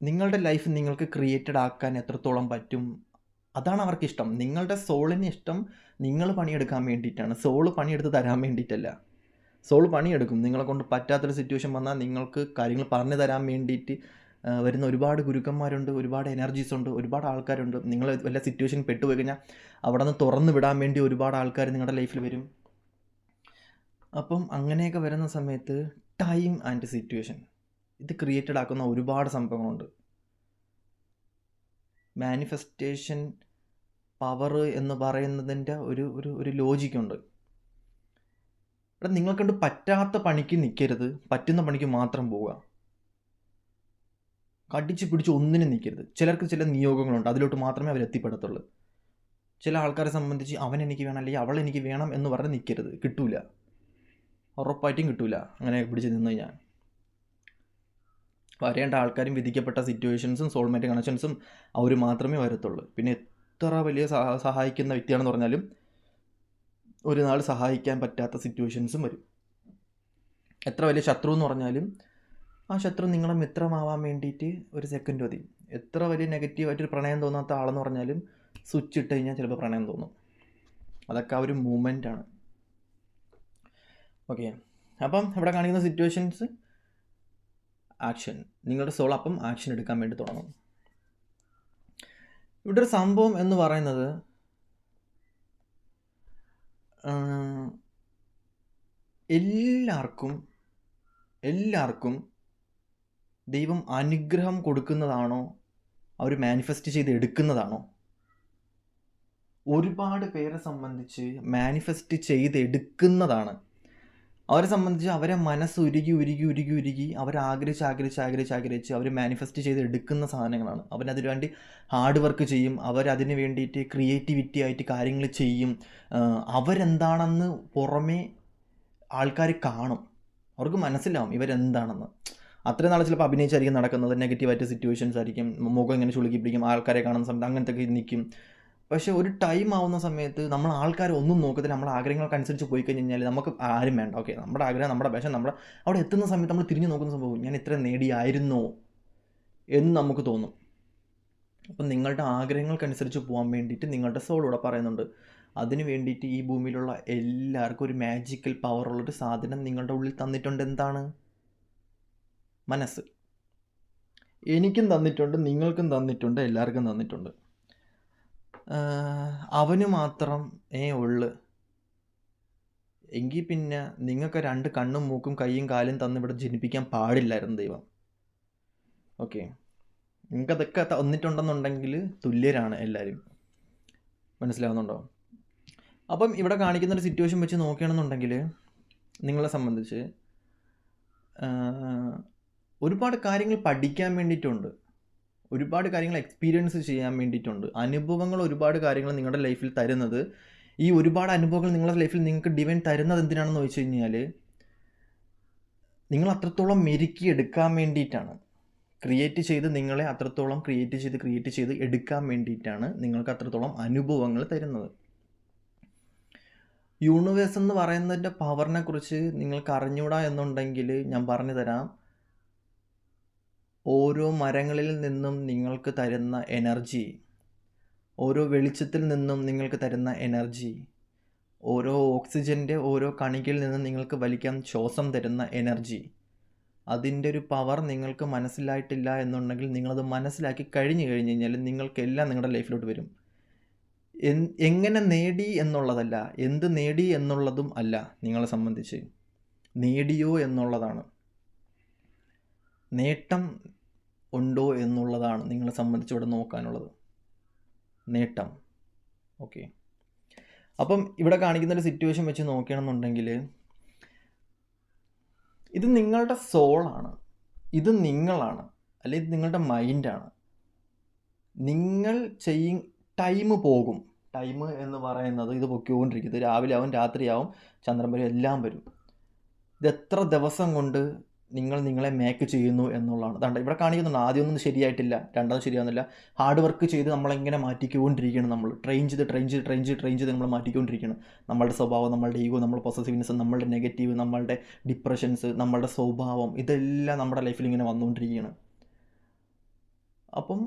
നിങ്ങളുടെ ലൈഫ് നിങ്ങൾക്ക് ക്രിയേറ്റഡ് ആക്കാൻ എത്രത്തോളം പറ്റും അതാണ് അവർക്കിഷ്ടം. നിങ്ങളുടെ സോളിന് ഇഷ്ടം നിങ്ങൾ പണിയെടുക്കാൻ വേണ്ടിയിട്ടാണ്, സോള് പണിയെടുത്ത് തരാൻ വേണ്ടിയിട്ടല്ല. സോൾ പണിയെടുക്കും. നിങ്ങളെ കൊണ്ട് പറ്റാത്തൊരു സിറ്റുവേഷൻ വന്നാൽ നിങ്ങൾക്ക് കാര്യങ്ങൾ പറഞ്ഞു തരാൻ വേണ്ടിയിട്ട് വരുന്ന ഒരുപാട് ഗുരുക്കന്മാരുണ്ട്, ഒരുപാട് എനർജീസ് ഉണ്ട്, ഒരുപാട് ആൾക്കാരുണ്ട്. നിങ്ങൾ വല്ല സിറ്റുവേഷൻ പെട്ടുപോയി കഴിഞ്ഞാൽ അവിടെ നിന്ന് തുറന്നു വിടാൻ വേണ്ടി ഒരുപാട് ആൾക്കാർ നിങ്ങളുടെ ലൈഫിൽ വരും. അപ്പം അങ്ങനെയൊക്കെ വരുന്ന സമയത്ത് ടൈം ആൻഡ് സിറ്റുവേഷൻ ഇത് ക്രിയേറ്റഡ് ആക്കുന്ന ഒരുപാട് സംഭവങ്ങളുണ്ട്. മാനിഫെസ്റ്റേഷൻ പവർ എന്ന് പറയുന്നതിൻ്റെ ഒരു ലോജിക്കുണ്ട്. ഇവിടെ നിങ്ങൾക്കൊണ്ട് പറ്റാത്ത പണിക്ക് നിൽക്കരുത്, പറ്റുന്ന പണിക്ക് മാത്രം പോവുക. കടിച്ച് പിടിച്ച് ഒന്നിനും നിൽക്കരുത്. ചിലർക്ക് ചില നിയോഗങ്ങളുണ്ട്, അതിലോട്ട് മാത്രമേ അവർ എത്തിപ്പെടത്തുള്ളൂ. ചില ആൾക്കാരെ സംബന്ധിച്ച് അവൻ എനിക്ക് വേണം അല്ലെങ്കിൽ അവൾ എനിക്ക് വേണം എന്ന് പറഞ്ഞ് നിൽക്കരുത്, കിട്ടൂല, ഉറപ്പായിട്ടും കിട്ടൂല. അങ്ങനെ പിടിച്ച് നിന്ന് കഴിഞ്ഞാൽ വരേണ്ട ആൾക്കാരും വിധിക്കപ്പെട്ട സിറ്റുവേഷൻസും സോൾമേറ്റ് കണക്ഷൻസും അവർ മാത്രമേ വരത്തുള്ളൂ. പിന്നെ എത്ര വലിയ സഹായിക്കുന്ന വ്യക്തിയാണെന്ന് പറഞ്ഞാലും ഒരു നാൾ സഹായിക്കാൻ പറ്റാത്ത സിറ്റുവേഷൻസും വരും. എത്ര വലിയ ശത്രു എന്ന് പറഞ്ഞാലും ആ ശത്രു നിങ്ങളെ മിത്രമാവാൻ വേണ്ടിയിട്ട് ഒരു സെക്കൻഡ് മതി. എത്ര വലിയ നെഗറ്റീവായിട്ടൊരു പ്രണയം തോന്നാത്ത ആളെന്ന് പറഞ്ഞാലും സ്വിച്ച് ഇട്ട് കഴിഞ്ഞാൽ ചിലപ്പോൾ പ്രണയം തോന്നും. അതൊക്കെ ആ ഒരു മൂമെൻ്റാണ്. ഓക്കെ, അപ്പം ഇവിടെ കാണിക്കുന്ന സിറ്റുവേഷൻസ് ആക്ഷൻ. നിങ്ങളുടെ സോൾ അപ്പം ആക്ഷൻ എടുക്കാൻ വേണ്ടി തുടങ്ങും. ഇവിടെ ഒരു സംഭവം എന്ന് പറയുന്നത് എല്ലാവർക്കും ദൈവം അനുഗ്രഹം കൊടുക്കുന്നതാണോ അവർ മാനിഫെസ്റ്റ് ചെയ്ത് എടുക്കുന്നതാണോ? ഒരുപാട് പേരെ സംബന്ധിച്ച് മാനിഫെസ്റ്റ് ചെയ്ത് എടുക്കുന്നതാണ്. അവരെ സംബന്ധിച്ച് അവരെ മനസ്സ് ഉരുകി അവരാഗ്രഹിച്ച് അവർ മാനിഫെസ്റ്റ് ചെയ്ത് എടുക്കുന്ന സാധനങ്ങളാണ്. അവരതിനു വേണ്ടി ഹാർഡ് വർക്ക് ചെയ്യും, അവരതിന് വേണ്ടിയിട്ട് ക്രിയേറ്റിവിറ്റി ആയിട്ട് കാര്യങ്ങൾ ചെയ്യും. അവരെന്താണെന്ന് പുറമേ ആൾക്കാർ കാണും, അവർക്ക് മനസ്സിലാവും ഇവരെന്താണെന്ന്. അത്രയും നാളെ ചിലപ്പോൾ അഭിനയിച്ചായിരിക്കും നടക്കുന്നത്, നെഗറ്റീവായിട്ട് സിറ്റുവേഷൻസ് ആയിരിക്കും, മുഖം ഇങ്ങനെ ചുളുക്കി പിടിക്കും, ആൾക്കാരെ കാണുന്ന സമയത്ത് അങ്ങനത്തെ ഒക്കെ നിൽക്കും. പക്ഷേ ഒരു ടൈം ആവുന്ന സമയത്ത് നമ്മൾ ആൾക്കാർ ഒന്നും നോക്കത്തില്ല, നമ്മുടെ ആഗ്രഹങ്ങൾക്കനുസരിച്ച് പോയി കഴിഞ്ഞാൽ നമുക്ക് ആരും വേണ്ട. ഓക്കെ, നമ്മുടെ ആഗ്രഹം, നമ്മുടെ പേഷൻ, നമ്മുടെ അവിടെ എത്തുന്ന സമയത്ത് നമ്മൾ തിരിഞ്ഞു നോക്കുന്ന സംഭവം ഞാൻ ഇത്ര നേടിയായിരുന്നോ എന്ന് നമുക്ക് തോന്നും. അപ്പം നിങ്ങളുടെ ആഗ്രഹങ്ങൾക്കനുസരിച്ച് പോകാൻ വേണ്ടിയിട്ട് നിങ്ങളുടെ സോളൂടെ പറയുന്നുണ്ട്. അതിന് വേണ്ടിയിട്ട് ഈ ഭൂമിയിലുള്ള എല്ലാവർക്കും ഒരു മാജിക്കൽ പവറുള്ളൊരു സാധനം നിങ്ങളുടെ ഉള്ളിൽ തന്നിട്ടുണ്ട്. എന്താണ്? മനസ്സ്. എനിക്കും തന്നിട്ടുണ്ട്, നിങ്ങൾക്കും തന്നിട്ടുണ്ട്, എല്ലാവർക്കും തന്നിട്ടുണ്ട്. അവന് മാത്രം ഉള്ളു എങ്കിൽ പിന്നെ നിങ്ങൾക്ക് 2 കണ്ണും മൂക്കും കൈയും കാലും തന്ന് ഇവിടെ ജനിപ്പിക്കാൻ പാടില്ലായിരുന്നു ദൈവം. ഓക്കെ, നിങ്ങൾക്കതൊക്കെ തന്നിട്ടുണ്ടെന്നുണ്ടെങ്കിൽ തുല്യരാണ് എല്ലാവരും. മനസ്സിലാവുന്നുണ്ടോ? അപ്പം ഇവിടെ കാണിക്കുന്നൊരു സിറ്റുവേഷൻ വെച്ച് നോക്കുകയാണെന്നുണ്ടെങ്കിൽ നിങ്ങളെ സംബന്ധിച്ച് ഒരുപാട് കാര്യങ്ങൾ പഠിക്കാൻ വേണ്ടിയിട്ടുണ്ട്, ഒരുപാട് കാര്യങ്ങൾ എക്സ്പീരിയൻസ് ചെയ്യാൻ വേണ്ടിയിട്ടുണ്ട്. അനുഭവങ്ങൾ ഒരുപാട് കാര്യങ്ങൾ നിങ്ങളുടെ ലൈഫിൽ തരുന്നത്, ഈ ഒരുപാട് അനുഭവങ്ങൾ നിങ്ങളുടെ ലൈഫിൽ നിങ്ങൾക്ക് ഡിവൈൻ തരുന്നത് എന്തിനാണെന്ന് ചോദിച്ചു കഴിഞ്ഞാൽ നിങ്ങൾ അത്രത്തോളം മെരുക്കി എടുക്കാൻ വേണ്ടിയിട്ടാണ്. ക്രിയേറ്റ് ചെയ്ത് നിങ്ങളെ അത്രത്തോളം ക്രിയേറ്റ് ചെയ്ത് എടുക്കാൻ വേണ്ടിയിട്ടാണ് നിങ്ങൾക്ക് അത്രത്തോളം അനുഭവങ്ങൾ തരുന്നത്. യൂണിവേഴ്സ് എന്ന് പറയുന്നതിൻ്റെ പവറിനെ കുറിച്ച് നിങ്ങൾക്ക് അറിഞ്ഞൂടാ എന്നുണ്ടെങ്കിൽ ഞാൻ പറഞ്ഞു തരാം. ഓരോ മരങ്ങളിൽ നിന്നും നിങ്ങൾക്ക് തരുന്ന എനർജി, ഓരോ വെളിച്ചത്തിൽ നിന്നും നിങ്ങൾക്ക് തരുന്ന എനർജി, ഓരോ ഓക്സിജൻ്റെ ഓരോ കണികയിൽ നിന്നും നിങ്ങൾക്ക് വലിക്കാൻ ശ്വാസം തരുന്ന എനർജി, അതിൻ്റെ ഒരു പവർ നിങ്ങൾക്ക് മനസ്സിലായിട്ടില്ല എന്നുണ്ടെങ്കിൽ നിങ്ങളത് മനസ്സിലാക്കി കഴിഞ്ഞ് കഴിഞ്ഞാൽ നിങ്ങൾക്കെല്ലാം നിങ്ങളുടെ ലൈഫിലോട്ട് വരും. എങ്ങനെ നേടി എന്നുള്ളതല്ല, എന്ത് നേടി എന്നുള്ളതും അല്ല നിങ്ങളെ സംബന്ധിച്ച്, നേടിയോ എന്നുള്ളതാണ്. നേട്ടം ഉണ്ടോ എന്നുള്ളതാണ് നിങ്ങളെ സംബന്ധിച്ച് ഇവിടെ നോക്കാനുള്ളത്. നേട്ടം. ഓക്കെ, അപ്പം ഇവിടെ കാണിക്കുന്നൊരു സിറ്റുവേഷൻ വെച്ച് നോക്കുകയാണെന്നുണ്ടെങ്കിൽ ഇത് നിങ്ങളുടെ സോളാണ്, ഇത് നിങ്ങളാണ്, അല്ലെങ്കിൽ ഇത് നിങ്ങളുടെ മൈൻഡാണ്. നിങ്ങൾ ടൈം പോകും. ടൈം എന്ന് പറയുന്നത് ഇത് പൊക്കിക്കൊണ്ടിരിക്കും. ഇത് രാവിലെ ആവും, രാത്രിയാവും, ചന്ദ്രൻ വരും, എല്ലാം വരും. ഇത് എത്ര ദിവസം കൊണ്ട് നിങ്ങൾ നിങ്ങളെ മേക്ക് ചെയ്യുന്നു എന്നുള്ളതാണ്. അതാണ്ട് ഇവിടെ കാണിക്കുന്നുണ്ട്. ആദ്യമൊന്നും ശരിയായിട്ടില്ല, രണ്ടാമത് ശരിയാവുന്നില്ല. ഹാർഡ് വർക്ക് ചെയ്ത് നമ്മളിങ്ങനെ മാറ്റിക്കൊണ്ടിരിക്കുകയാണ്. നമ്മൾ ട്രെയിൻ ചെയ്ത് നമ്മൾ മാറ്റിക്കൊണ്ടിരിക്കുകയാണ്. നമ്മളുടെ സ്വഭാവം, നമ്മളുടെ ഈഗോ, നമ്മുടെ പൊസസീവ്നെസ്, നമ്മളുടെ നെഗറ്റീവ്, നമ്മളുടെ ഡിപ്രഷൻസ്, നമ്മളുടെ സ്വഭാവം, ഇതെല്ലാം നമ്മുടെ ലൈഫിൽ ഇങ്ങനെ വന്നുകൊണ്ടിരിക്കുകയാണ്. അപ്പം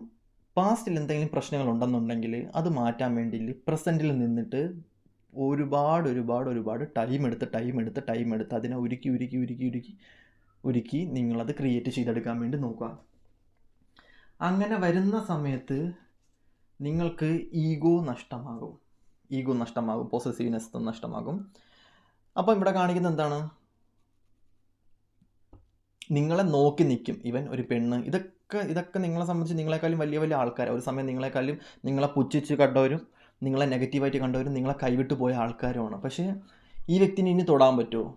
പാസ്റ്റിൽ എന്തെങ്കിലും പ്രശ്നങ്ങളുണ്ടെന്നുണ്ടെങ്കിൽ അത് മാറ്റാൻ വേണ്ടി പ്രസൻറ്റിൽ നിന്നിട്ട് ഒരുപാട് ടൈം എടുത്ത് അതിനെ ഉരുക്കി നിങ്ങളത് ക്രിയേറ്റ് ചെയ്തെടുക്കാൻ വേണ്ടി നോക്കുക. അങ്ങനെ വരുന്ന സമയത്ത് നിങ്ങൾക്ക് ഈഗോ നഷ്ടമാകും, പോസസീവ്നെസ് നഷ്ടമാകും. അപ്പം ഇവിടെ കാണിക്കുന്നത് എന്താണ്? നിങ്ങളെ നോക്കി നിൽക്കും ഇവൻ, ഒരു പെണ്ണ്. ഇതൊക്കെ നിങ്ങളെ സംബന്ധിച്ച് നിങ്ങളെക്കാളും വലിയ വലിയ ആൾക്കാർ, ഒരു സമയം നിങ്ങളെക്കാളും നിങ്ങളെ പുച്ഛിച്ച് കണ്ടവരും നിങ്ങളെ നെഗറ്റീവായിട്ട് കണ്ടവരും നിങ്ങളെ കൈവിട്ട് പോയ ആൾക്കാരുമാണ്. പക്ഷേ ഈ വ്യക്തിനെ ഇനി തൊടാൻ പറ്റുമോ?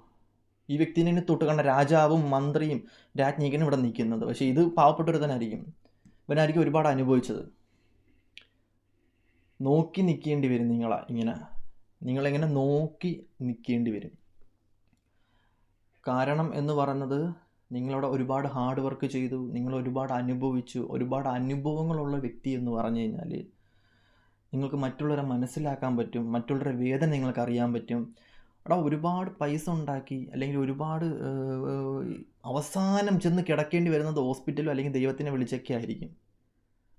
ഈ വ്യക്തിനെ ഇനി തൊട്ട് കണ്ട രാജാവും മന്ത്രിയും രാജ്ഞികനും ഇവിടെ നിൽക്കുന്നത്. പക്ഷേ ഇത് പാവപ്പെട്ടൊരുത്തനായിരിക്കും, ഇവനായിരിക്കും ഒരുപാട് അനുഭവിച്ചത്. നോക്കി നിൽക്കേണ്ടി വരും നിങ്ങളെങ്ങനെ നോക്കി നിൽക്കേണ്ടി വരും. കാരണം എന്ന് പറയുന്നത് നിങ്ങളവിടെ ഒരുപാട് ഹാർഡ് വർക്ക് ചെയ്തു, നിങ്ങൾ ഒരുപാട് അനുഭവിച്ചു. ഒരുപാട് അനുഭവങ്ങളുള്ള വ്യക്തി എന്ന് പറഞ്ഞു കഴിഞ്ഞാൽ നിങ്ങൾക്ക് മറ്റുള്ളവരെ മനസ്സിലാക്കാൻ പറ്റും, മറ്റുള്ളവരുടെ വേദന നിങ്ങൾക്ക് അറിയാൻ പറ്റും. അവിടെ ഒരുപാട് പൈസ ഉണ്ടാക്കി അല്ലെങ്കിൽ ഒരുപാട് അവസാനം ചെന്ന് കിടക്കേണ്ടി വരുന്നത് ഹോസ്പിറ്റലോ അല്ലെങ്കിൽ ദൈവത്തിനെ വിളിച്ചൊക്കെ ആയിരിക്കും.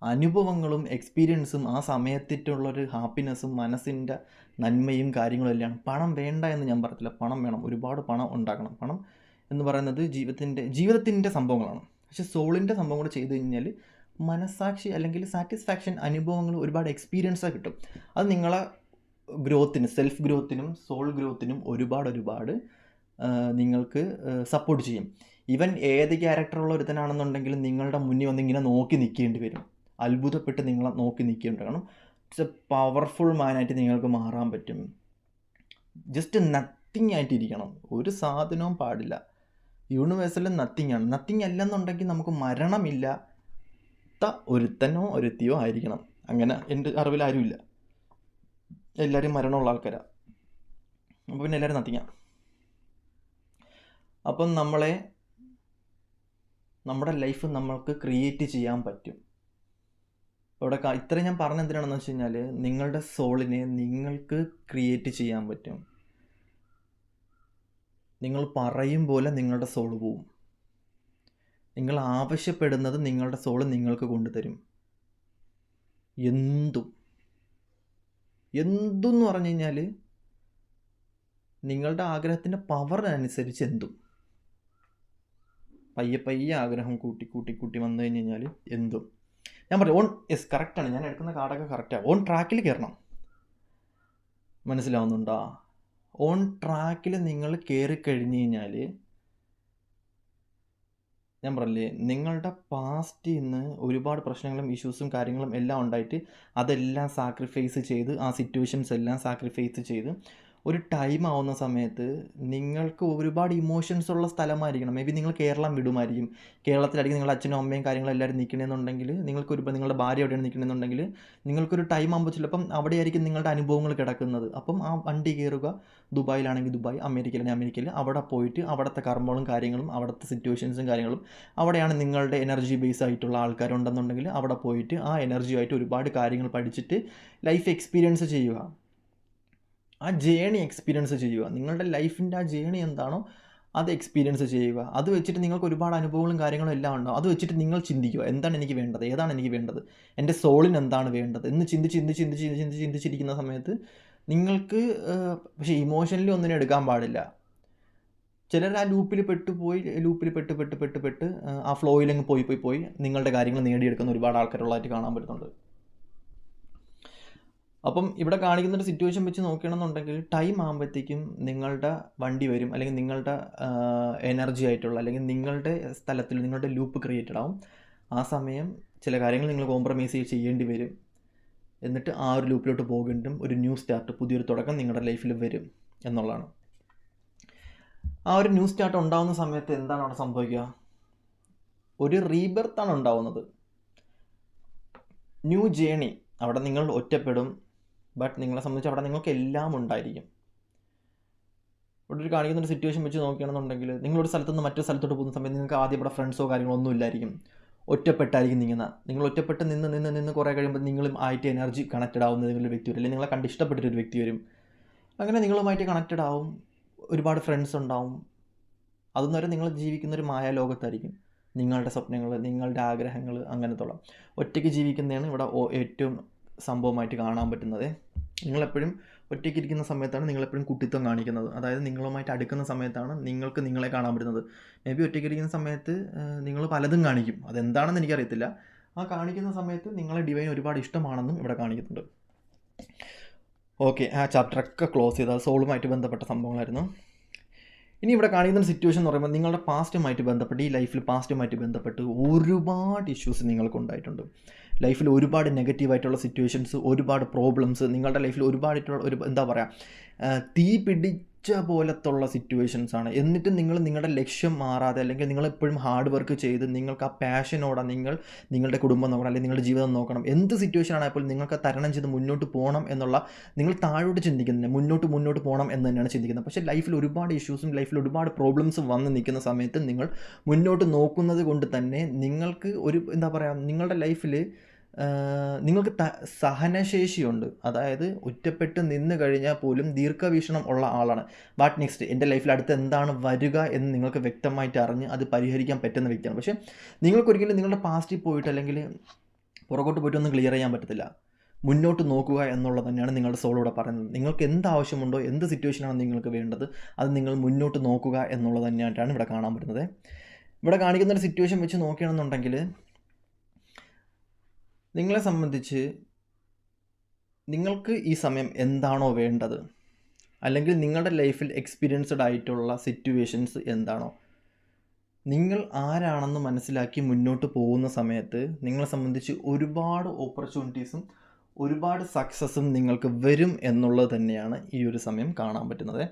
അനുഭവങ്ങളും എക്സ്പീരിയൻസും ആ സമയത്തിട്ടുള്ളൊരു ഹാപ്പിനെസ്സും മനസ്സിൻ്റെ നന്മയും കാര്യങ്ങളും എല്ലാം. പണം വേണ്ട എന്ന് ഞാൻ പറയത്തില്ല, പണം വേണം, ഒരുപാട് പണം ഉണ്ടാക്കണം. പണം എന്ന് പറയുന്നത് ജീവിതത്തിൻ്റെ സംഭവങ്ങളാണ്. പക്ഷെ സോളിൻ്റെ സംഭവം കൂടെ ചെയ്ത് കഴിഞ്ഞാൽ മനസ്സാക്ഷി അല്ലെങ്കിൽ സാറ്റിസ്ഫാക്ഷൻ, അനുഭവങ്ങൾ, ഒരുപാട് എക്സ്പീരിയൻസ് കിട്ടും. അത് നിങ്ങളെ ഗ്രോത്തിന്, സെൽഫ് ഗ്രോത്തിനും സോൾ ഗ്രോത്തിനും ഒരുപാട് നിങ്ങൾക്ക് സപ്പോർട്ട് ചെയ്യും. ഈവൻ ഏത് ക്യാരക്ടറുള്ള ഒരുത്തനാണെന്നുണ്ടെങ്കിൽ നിങ്ങളുടെ മുന്നിൽ വന്നിങ്ങനെ നോക്കി നിൽക്കേണ്ടി വരും, അത്ഭുതപ്പെട്ട് നിങ്ങളെ നോക്കി നിൽക്കേണ്ടി വരണം. ഇറ്റ്സ് എ പവർഫുൾ മാനായിട്ട് നിങ്ങൾക്ക് മാറാൻ പറ്റും. ജസ്റ്റ് നത്തിങ് ആയിട്ടിരിക്കണം, ഒരു സാധനവും പാടില്ല. യൂണിവേഴ്സലും നത്തിങ് ആണ്. നത്തിങ് അല്ലെന്നുണ്ടെങ്കിൽ നമുക്ക് മരണമില്ലാത്ത ഒരുത്തനോ ഒരുത്തിയോ ആയിരിക്കണം. അങ്ങനെ എൻ്റെ അറിവിൽ ആരുമില്ല, എല്ലാവരും മരണമുള്ള ആൾക്കാരാണ്. അപ്പോൾ പിന്നെ എല്ലാവരും നത്തിങ്ങാണ്. അപ്പം നമ്മുടെ ലൈഫ് നമ്മൾക്ക് ക്രിയേറ്റ് ചെയ്യാൻ പറ്റും. ഇവിടെ ഇത്രയും ഞാൻ പറഞ്ഞ എന്തിനാണെന്ന് വെച്ച് കഴിഞ്ഞാൽ നിങ്ങളുടെ സോളിനെ നിങ്ങൾക്ക് ക്രിയേറ്റ് ചെയ്യാൻ പറ്റും. നിങ്ങൾ പറയും പോലെ നിങ്ങളുടെ സോൾ പോവും. നിങ്ങൾ ആവശ്യപ്പെടുന്നത് നിങ്ങളുടെ സോൾ നിങ്ങൾക്ക് കൊണ്ടുതരും. എന്തെന്ന് പറഞ്ഞു കഴിഞ്ഞാൽ നിങ്ങളുടെ ആഗ്രഹത്തിൻ്റെ പവറിനനുസരിച്ച് എന്തും പയ്യെ ആഗ്രഹം കൂട്ടി വന്നു കഴിഞ്ഞാൽ എന്തും. ഞാൻ പറയും കറക്റ്റാണ്, ഞാൻ എടുക്കുന്ന കാർഡൊക്കെ കറക്റ്റാണ്. ഓൺ ട്രാക്കിൽ കയറണം, മനസ്സിലാവുന്നുണ്ടോ? ഓൺ ട്രാക്കിൽ നിങ്ങൾ കയറിക്കഴിഞ്ഞ് കഴിഞ്ഞാൽ ഞാൻ പറഞ്ഞില്ലേ, നിങ്ങളുടെ പാസ്റ്റിൽ നിന്ന് ഒരുപാട് പ്രശ്നങ്ങളും ഇഷ്യൂസും കാര്യങ്ങളും എല്ലാം ഉണ്ടായിട്ട് അതെല്ലാം സാക്രിഫൈസ് ചെയ്ത്, ആ സിറ്റുവേഷൻസ് എല്ലാം സാക്രിഫൈസ് ചെയ്ത് ഒരു ടൈം ആവുന്ന സമയത്ത് നിങ്ങൾക്ക് ഒരുപാട് ഇമോഷൻസ് ഉള്ള സ്ഥലമായിരിക്കണം. മേ ബി നിങ്ങൾ കേരളം വിടുമായിരിക്കും. കേരളത്തിലായിരിക്കും നിങ്ങളുടെ അച്ഛനും അമ്മയും കാര്യങ്ങളും എല്ലാവരും നിൽക്കണമെന്നുണ്ടെങ്കിൽ, നിങ്ങളുടെ ഭാര്യ എവിടെയാണ് നിൽക്കണമെന്നുണ്ടെങ്കിൽ നിങ്ങൾക്കൊരു ടൈം ആകുമ്പോൾ ചിലപ്പം അവിടെയായിരിക്കും നിങ്ങളുടെ അനുഭവങ്ങൾ കിടക്കുന്നത്. അപ്പം ആ വണ്ടി കയറുക, ദുബായിലാണെങ്കിൽ ദുബായ്, അമേരിക്കയിലാണെങ്കിൽ അമേരിക്കയിൽ, അവിടെ പോയിട്ട് അവിടുത്തെ കർമ്മങ്ങളും കാര്യങ്ങളും അവിടുത്തെ സിറ്റുവേഷൻസും കാര്യങ്ങളും, അവിടെയാണ് നിങ്ങളുടെ എനർജി ബേസ് ആയിട്ടുള്ള ആൾക്കാരുണ്ടെന്നുണ്ടെങ്കിൽ അവിടെ പോയിട്ട് ആ എനർജിയായിട്ട് ഒരുപാട് കാര്യങ്ങൾ പഠിച്ചിട്ട് ലൈഫ് എക്സ്പീരിയൻസ് ചെയ്യുക. ആ ജേണി എക്സ്പീരിയൻസ് ചെയ്യുക. നിങ്ങളുടെ ലൈഫിൻ്റെ ആ ജേണി എന്താണോ അത് എക്സ്പീരിയൻസ് ചെയ്യുക. അത് വെച്ചിട്ട് നിങ്ങൾക്ക് ഒരുപാട് അനുഭവങ്ങളും കാര്യങ്ങളും എല്ലാം ഉണ്ടാവും. അത് വെച്ചിട്ട് നിങ്ങൾ ചിന്തിക്കുക, എന്താണ് എനിക്ക് വേണ്ടത്, ഏതാണ് എനിക്ക് വേണ്ടത്, എൻ്റെ സോളിന് എന്താണ് വേണ്ടത് എന്ന് ചിന്തിച്ചിരിക്കുന്ന സമയത്ത് നിങ്ങൾക്ക് പക്ഷേ ഇമോഷണലി ഒന്നിനും എടുക്കാൻ പാടില്ല. ചിലർ ആ ലൂപ്പിൽ പെട്ട് ആ ഫ്ലോയിലങ്ങ് പോയി നിങ്ങളുടെ കാര്യങ്ങൾ നേടിയെടുക്കുന്ന ഒരുപാട് ആൾക്കാരുള്ളതായിട്ട് കാണാൻ പറ്റുന്നുണ്ട്. അപ്പം ഇവിടെ കാണിക്കുന്നൊരു സിറ്റുവേഷൻ വെച്ച് നോക്കുകയാണെന്നുണ്ടെങ്കിൽ ടൈം ആകുമ്പോഴത്തേക്കും നിങ്ങളുടെ വണ്ടി വരും, അല്ലെങ്കിൽ നിങ്ങളുടെ എനർജി ആയിട്ടുള്ള അല്ലെങ്കിൽ നിങ്ങളുടെ സ്ഥലത്തിൽ നിങ്ങളുടെ ലൂപ്പ് ക്രിയേറ്റഡ് ആവും. ആ സമയം ചില കാര്യങ്ങൾ നിങ്ങൾ കോംപ്രമൈസ് ചെയ്യേണ്ടി വരും. എന്നിട്ട് ആ ഒരു ലൂപ്പിലോട്ട് പോകേണ്ടും ഒരു ന്യൂ സ്റ്റാർട്ട്, പുതിയൊരു തുടക്കം നിങ്ങളുടെ ലൈഫിൽ വരും എന്നുള്ളതാണ്. ആ ഒരു ന്യൂ സ്റ്റാർട്ട് ഉണ്ടാകുന്ന സമയത്ത് എന്താണ് അവിടെ സംഭവിക്കുക? ഒരു റീബർത്താണ് ഉണ്ടാവുന്നത്, ന്യൂ ജേണി. അവിടെ നിങ്ങൾ ഒറ്റപ്പെടും, ബട്ട് നിങ്ങളെ സംബന്ധിച്ച് അവിടെ നിങ്ങൾക്ക് എല്ലാം ഉണ്ടായിരിക്കും. ഇവിടെ ഒരു കാണിക്കുന്നൊരു സിറ്റുവേഷൻ വെച്ച് നോക്കുകയാണെന്നുണ്ടെങ്കിൽ നിങ്ങളൊരു സ്ഥലത്ത് നിന്ന് മറ്റൊരു സ്ഥലത്തോട്ട് പോകുന്ന സമയത്ത് നിങ്ങൾക്ക് ആദ്യം ഇവിടെ ഫ്രണ്ട്സോ കാര്യങ്ങളോ ഒന്നും ഇല്ലായിരിക്കും, ഒറ്റപ്പെട്ടായിരിക്കും നിങ്ങൾ ഒറ്റപ്പെട്ട് നിന്ന് കുറേ കഴിയുമ്പോൾ നിങ്ങളും ആയിട്ട് എനർജി കണക്റ്റഡ് ആവുന്ന ഏതെങ്കിലും വ്യക്തി വരും, അല്ലെങ്കിൽ നിങ്ങളെ കണ്ട് ഇഷ്ടപ്പെട്ടൊരു വ്യക്തി വരും. അങ്ങനെ നിങ്ങളുമായിട്ട് കണക്റ്റഡ് ആവും, ഒരുപാട് ഫ്രണ്ട്സ് ഉണ്ടാവും. അതൊന്നും വരെ നിങ്ങൾ ജീവിക്കുന്നൊരു മായാലോകത്തായിരിക്കും. നിങ്ങളുടെ സ്വപ്നങ്ങൾ, നിങ്ങളുടെ ആഗ്രഹങ്ങൾ, അങ്ങനത്തോളം ഒറ്റയ്ക്ക് ജീവിക്കുന്നതാണ് ഇവിടെ ഏറ്റവും സംഭവമായിട്ട് കാണാൻ പറ്റുന്നത്. നിങ്ങളെപ്പോഴും ഒറ്റയ്ക്കിരിക്കുന്ന സമയത്താണ് നിങ്ങളെപ്പോഴും കുട്ടിത്തം കാണിക്കുന്നത്. അതായത് നിങ്ങളുമായിട്ട് അടുക്കുന്ന സമയത്താണ് നിങ്ങൾക്ക് നിങ്ങളെ കാണാൻ പറ്റുന്നത്. മേ ബി ഒറ്റയ്ക്കിരിക്കുന്ന സമയത്ത് നിങ്ങൾ പലതും കാണിക്കും. അതെന്താണെന്ന് എനിക്കറിയത്തില്ല. ആ കാണിക്കുന്ന സമയത്ത് നിങ്ങളെ ഡിവൈൻ ഒരുപാട് ഇഷ്ടമാണെന്നും ഇവിടെ കാണിക്കുന്നുണ്ട്. ഓക്കെ, ആ ചാപ്റ്ററൊക്കെ ക്ലോസ് ചെയ്ത് അത് സോളുമായിട്ട് ബന്ധപ്പെട്ട സംഭവങ്ങളായിരുന്നു. ഇനി ഇവിടെ കാണിക്കുന്ന സിറ്റുവേഷൻ എന്ന് പറയുമ്പോൾ നിങ്ങളുടെ പാസ്റ്റുമായിട്ട് ബന്ധപ്പെട്ട്, ഈ ലൈഫിൽ പാസ്റ്റുമായിട്ട് ബന്ധപ്പെട്ട് ഒരുപാട് ഇഷ്യൂസ് നിങ്ങൾക്കുണ്ടായിട്ടുണ്ട്. ലൈഫിൽ ഒരുപാട് നെഗറ്റീവായിട്ടുള്ള സിറ്റുവേഷൻസ്, ഒരുപാട് പ്രോബ്ലംസ്, നിങ്ങളുടെ ലൈഫിൽ ഒരുപാടായിട്ടുള്ള എന്താ പറയുക, തീ പിടിച്ച പോലത്തുള്ള സിറ്റുവേഷൻസാണ്. എന്നിട്ടും നിങ്ങളുടെ ലക്ഷ്യം മാറാതെ, അല്ലെങ്കിൽ നിങ്ങളെപ്പോഴും ഹാർഡ് വർക്ക് ചെയ്ത് നിങ്ങൾക്ക് ആ പാഷനോടെ നിങ്ങളുടെ കുടുംബം നോക്കണം, അല്ലെങ്കിൽ നിങ്ങളുടെ ജീവിതം നോക്കണം, എന്ത് സിറ്റുവേഷൻ ആണെങ്കിൽ നിങ്ങൾക്ക് തരണം ചെയ്ത് മുന്നോട്ട് പോകണം എന്നുള്ള, നിങ്ങൾ താഴോട്ട് ചിന്തിക്കുന്നില്ല, മുന്നോട്ട് പോകണം എന്ന് തന്നെയാണ് ചിന്തിക്കുന്നത്. പക്ഷേ ലൈഫിൽ ഒരുപാട് ഇഷ്യൂസും ലൈഫിൽ ഒരുപാട് പ്രോബ്ലംസും വന്ന് നിൽക്കുന്ന സമയത്ത് നിങ്ങൾ മുന്നോട്ട് നോക്കുന്നത് കൊണ്ട് തന്നെ നിങ്ങൾക്ക് എന്താ പറയുക, നിങ്ങളുടെ ലൈഫിൽ നിങ്ങൾക്ക് സഹനശേഷിയുണ്ട്. അതായത് ഒറ്റപ്പെട്ട് നിന്ന് കഴിഞ്ഞാൽ പോലും ദീർഘവീക്ഷണം ഉള്ള ആളാണ്. വാട്ട് നെക്സ്റ്റ്, എൻ്റെ ലൈഫിൽ അടുത്ത് എന്താണ് വരിക എന്ന് നിങ്ങൾക്ക് വ്യക്തമായിട്ട് അറിഞ്ഞ് അത് പരിഹരിക്കാൻ പറ്റുന്ന വ്യക്തിയാണ്. പക്ഷേ നിങ്ങൾക്കൊരിക്കലും നിങ്ങളുടെ പാസ്റ്റിൽ പോയിട്ട് അല്ലെങ്കിൽ പുറകോട്ട് പോയിട്ട് ഒന്നും ക്ലിയർ ചെയ്യാൻ പറ്റത്തില്ല. മുന്നോട്ട് നോക്കുക എന്നുള്ളത് തന്നെയാണ് നിങ്ങളുടെ സോളോടെ പറയുന്നത്. നിങ്ങൾക്ക് എന്ത് ആവശ്യമുണ്ടോ, എന്ത് സിറ്റുവേഷനാണ് നിങ്ങൾക്ക് വേണ്ടത്, അത് നിങ്ങൾ മുന്നോട്ട് നോക്കുക എന്നുള്ളത് തന്നെയായിട്ടാണ് ഇവിടെ കാണാൻ പറ്റുന്നത്. ഇവിടെ കാണിക്കുന്നൊരു സിറ്റുവേഷൻ വെച്ച് നോക്കുകയാണെന്നുണ്ടെങ്കിൽ നിങ്ങളെ സംബന്ധിച്ച് നിങ്ങൾക്ക് ഈ സമയം എന്താണോ വേണ്ടത്, അല്ലെങ്കിൽ നിങ്ങളുടെ ലൈഫിൽ എക്സ്പീരിയൻസ്ഡ് ആയിട്ടുള്ള സിറ്റുവേഷൻസ് എന്താണോ, നിങ്ങൾ ആരാണെന്ന് മനസ്സിലാക്കി മുന്നോട്ട് പോകുന്ന സമയത്ത് നിങ്ങളെ സംബന്ധിച്ച് ഒരുപാട് ഓപ്പർച്യൂണിറ്റീസും ഒരുപാട് സക്സസ്സും നിങ്ങൾക്ക് വരും എന്നുള്ളത് തന്നെയാണ് ഈ ഒരു സമയം കാണാൻ പറ്റുന്നത്.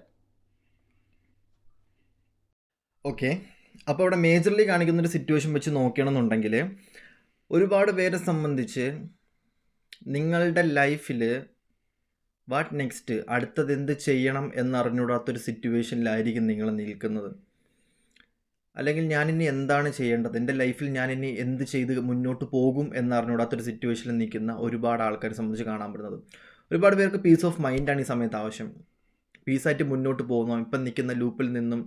ഓക്കെ, അപ്പോൾ ഇവിടെ മേജർലി കാണിക്കുന്നൊരു സിറ്റുവേഷൻ വെച്ച് നോക്കുകയാണെന്നുണ്ടെങ്കിൽ ഒരുപാട് പേരെ സംബന്ധിച്ച് നിങ്ങളുടെ ലൈഫിൽ വാട്ട് നെക്സ്റ്റ്, അടുത്തത് എന്ത് ചെയ്യണം എന്നറിഞ്ഞൂടാത്തൊരു സിറ്റുവേഷനിലായിരിക്കും നിങ്ങൾ നിൽക്കുന്നത്. അല്ലെങ്കിൽ ഞാനിനി എന്താണ് ചെയ്യേണ്ടത്, എൻ്റെ ലൈഫിൽ ഞാനിനി എന്ത് ചെയ്ത് മുന്നോട്ട് പോകും എന്നറിഞ്ഞൂടാത്തൊരു സിറ്റുവേഷനിൽ നിൽക്കുന്ന ഒരുപാട് ആൾക്കാരെ സംബന്ധിച്ച് കാണാൻ പറ്റുന്നത്. ഒരുപാട് പേർക്ക് പീസ് ഓഫ് മൈൻഡാണ് ഈ സമയത്ത് ആവശ്യം. പീസായിട്ട് മുന്നോട്ട് പോകുന്നു, ഇപ്പം നിൽക്കുന്ന ലൂപ്പിൽ നിന്നും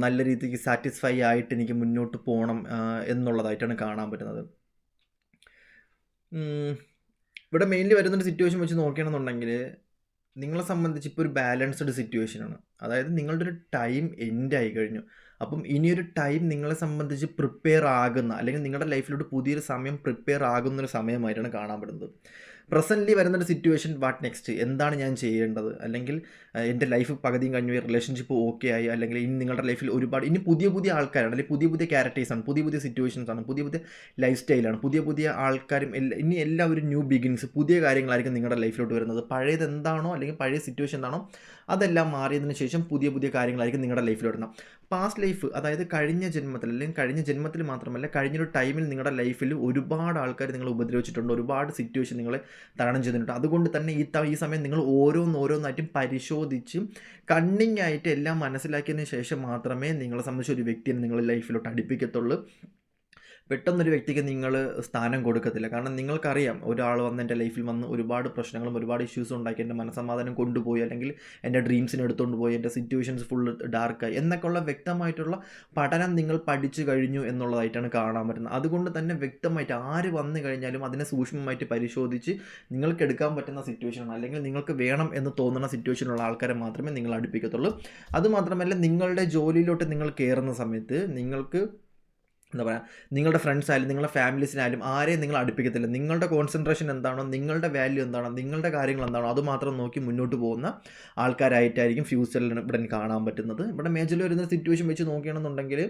നല്ല രീതിക്ക് സാറ്റിസ്ഫൈ ആയിട്ട് എനിക്ക് മുന്നോട്ട് പോകണം എന്നുള്ളതായിട്ടാണ് കാണാൻ പറ്റുന്നത്. ഇവിടെ മെയിൻലി വരുന്നൊരു സിറ്റുവേഷൻ വെച്ച് നോക്കുകയാണെന്നുണ്ടെങ്കിൽ നിങ്ങളെ സംബന്ധിച്ച് ഇപ്പോൾ ഒരു ബാലൻസ്ഡ് സിറ്റുവേഷനാണ്. അതായത് നിങ്ങളുടെ ഒരു ടൈം എൻഡ് ആയി കഴിഞ്ഞു. അപ്പം ഇനിയൊരു ടൈം നിങ്ങളെ സംബന്ധിച്ച് പ്രിപ്പയർ ആകുന്ന, അല്ലെങ്കിൽ നിങ്ങളുടെ ലൈഫിലോട്ട് പുതിയൊരു സമയം പ്രിപ്പയർ ആകുന്നൊരു സമയമായിട്ടാണ് കാണാൻ പറ്റുന്നത്. പ്രസൻ്റ്ലി വരുന്നൊരു സിറ്റുവേഷൻ, വാട്ട് നെക്സ്റ്റ്, എന്താണ് ഞാൻ ചെയ്യേണ്ടത്, അല്ലെങ്കിൽ എൻ്റെ ലൈഫ് പകുതിയും കഴിഞ്ഞു, റിലേഷൻഷിപ്പ് ഓക്കെ ആയി, അല്ലെങ്കിൽ ഇനി നിങ്ങളുടെ ലൈഫിൽ ഒരുപാട് ഇനി പുതിയ ആൾക്കാരാണ്, അല്ലെങ്കിൽ പുതിയ ക്യാരക്ടേഴ്സാണ്, പുതിയ സിറ്റുവേഷൻസാണ്, പുതിയ ലൈഫ് സ്റ്റൈലാണ്, പുതിയ ആൾക്കാരും ഇനി എല്ലാം ഒരു ന്യൂ ബിഗിൻസ്, പുതിയ കാര്യങ്ങളായിരിക്കും നിങ്ങളുടെ ലൈഫിലോട്ട് വരുന്നത്. പഴയത് എന്താണോ, അല്ലെങ്കിൽ പഴയ സിറ്റുവേഷൻ എന്താണോ അതെല്ലാം മാറിയതിന് ശേഷം പുതിയ കാര്യങ്ങളായിരിക്കും നിങ്ങളുടെ ലൈഫിൽ വരുന്നത്. പാസ്റ്റ് ലൈഫ്, അതായത് കഴിഞ്ഞ ജന്മത്തിൽ, അല്ലെങ്കിൽ കഴിഞ്ഞ ജന്മത്തിൽ മാത്രമല്ല കഴിഞ്ഞൊരു ടൈമിൽ നിങ്ങളുടെ ലൈഫിൽ ഒരുപാട് ആൾക്കാർ നിങ്ങളെ ഉപദ്രവിച്ചിട്ടുണ്ട്, ഒരുപാട് സിറ്റുവേഷൻ നിങ്ങളെ തരണം ചെയ്തിട്ടുണ്ട്. അതുകൊണ്ട് തന്നെ ഈ സമയം നിങ്ങൾ ഓരോന്നായിട്ടും പരിശോധിച്ച് കണ്ണിങ് ആയിട്ട് എല്ലാം മനസ്സിലാക്കിയതിന് ശേഷം മാത്രമേ നിങ്ങളെ സംബന്ധിച്ച് ഒരു വ്യക്തിയെ നിങ്ങളുടെ ലൈഫിലോട്ട് അടുപ്പിക്കത്തുള്ളൂ. പെട്ടെന്നൊരു വ്യക്തിക്ക് നിങ്ങൾ സ്ഥാനം കൊടുക്കത്തില്ല. കാരണം നിങ്ങൾക്കറിയാം, ഒരാൾ വന്ന് എൻ്റെ ലൈഫിൽ വന്ന് ഒരുപാട് പ്രശ്നങ്ങളും ഒരുപാട് ഇഷ്യൂസും ഉണ്ടാക്കി എൻ്റെ മനസ്സമാധാനം കൊണ്ടുപോയി, അല്ലെങ്കിൽ എൻ്റെ ഡ്രീംസിനെ എടുത്തുകൊണ്ട് പോയി, എൻ്റെ സിറ്റുവേഷൻസ് ഫുള്ള് ഡാർക്കായി എന്നൊക്കെയുള്ള വ്യക്തമായിട്ടുള്ള പഠനം നിങ്ങൾ പഠിച്ചു കഴിഞ്ഞു എന്നുള്ളതായിട്ടാണ് കാണാൻ പറ്റുന്നത്. അതുകൊണ്ട് തന്നെ വ്യക്തമായിട്ട് ആര് വന്നു കഴിഞ്ഞാലും അതിനെ സൂക്ഷ്മമായിട്ട് പരിശോധിച്ച് നിങ്ങൾക്ക് എടുക്കാൻ പറ്റുന്ന സിറ്റുവേഷനാണ്, അല്ലെങ്കിൽ നിങ്ങൾക്ക് വേണം എന്ന് തോന്നുന്ന സിറ്റുവേഷനുള്ള ആൾക്കാരെ മാത്രമേ നിങ്ങൾ അടുപ്പിക്കത്തുള്ളൂ. അതുമാത്രമല്ല, നിങ്ങളുടെ ജോലിയിലോട്ട് നിങ്ങൾ കയറുന്ന സമയത്ത് നിങ്ങൾക്ക് എന്താ പറയുക, നിങ്ങളുടെ ഫ്രണ്ട്സായാലും നിങ്ങളുടെ ഫാമിലീസിനായാലും ആരെയും നിങ്ങൾ അടുപ്പിക്കത്തില്ല. നിങ്ങളുടെ കോൺസെൻട്രേഷൻ എന്താണോ, നിങ്ങളുടെ വാല്യൂ എന്താണോ, നിങ്ങളുടെ കാര്യങ്ങൾ എന്താണോ അത് മാത്രം നോക്കി മുന്നോട്ട് പോകുന്ന ആൾക്കാരായിട്ടായിരിക്കും ഫ്യൂച്ചറിൽ ഇവിടെ കാണാൻ പറ്റുന്നത്. ഇവിടെ മേജറിൽ വരുന്ന സിറ്റുവേഷൻ വെച്ച് നോക്കുകയാണെന്നുണ്ടെങ്കിൽ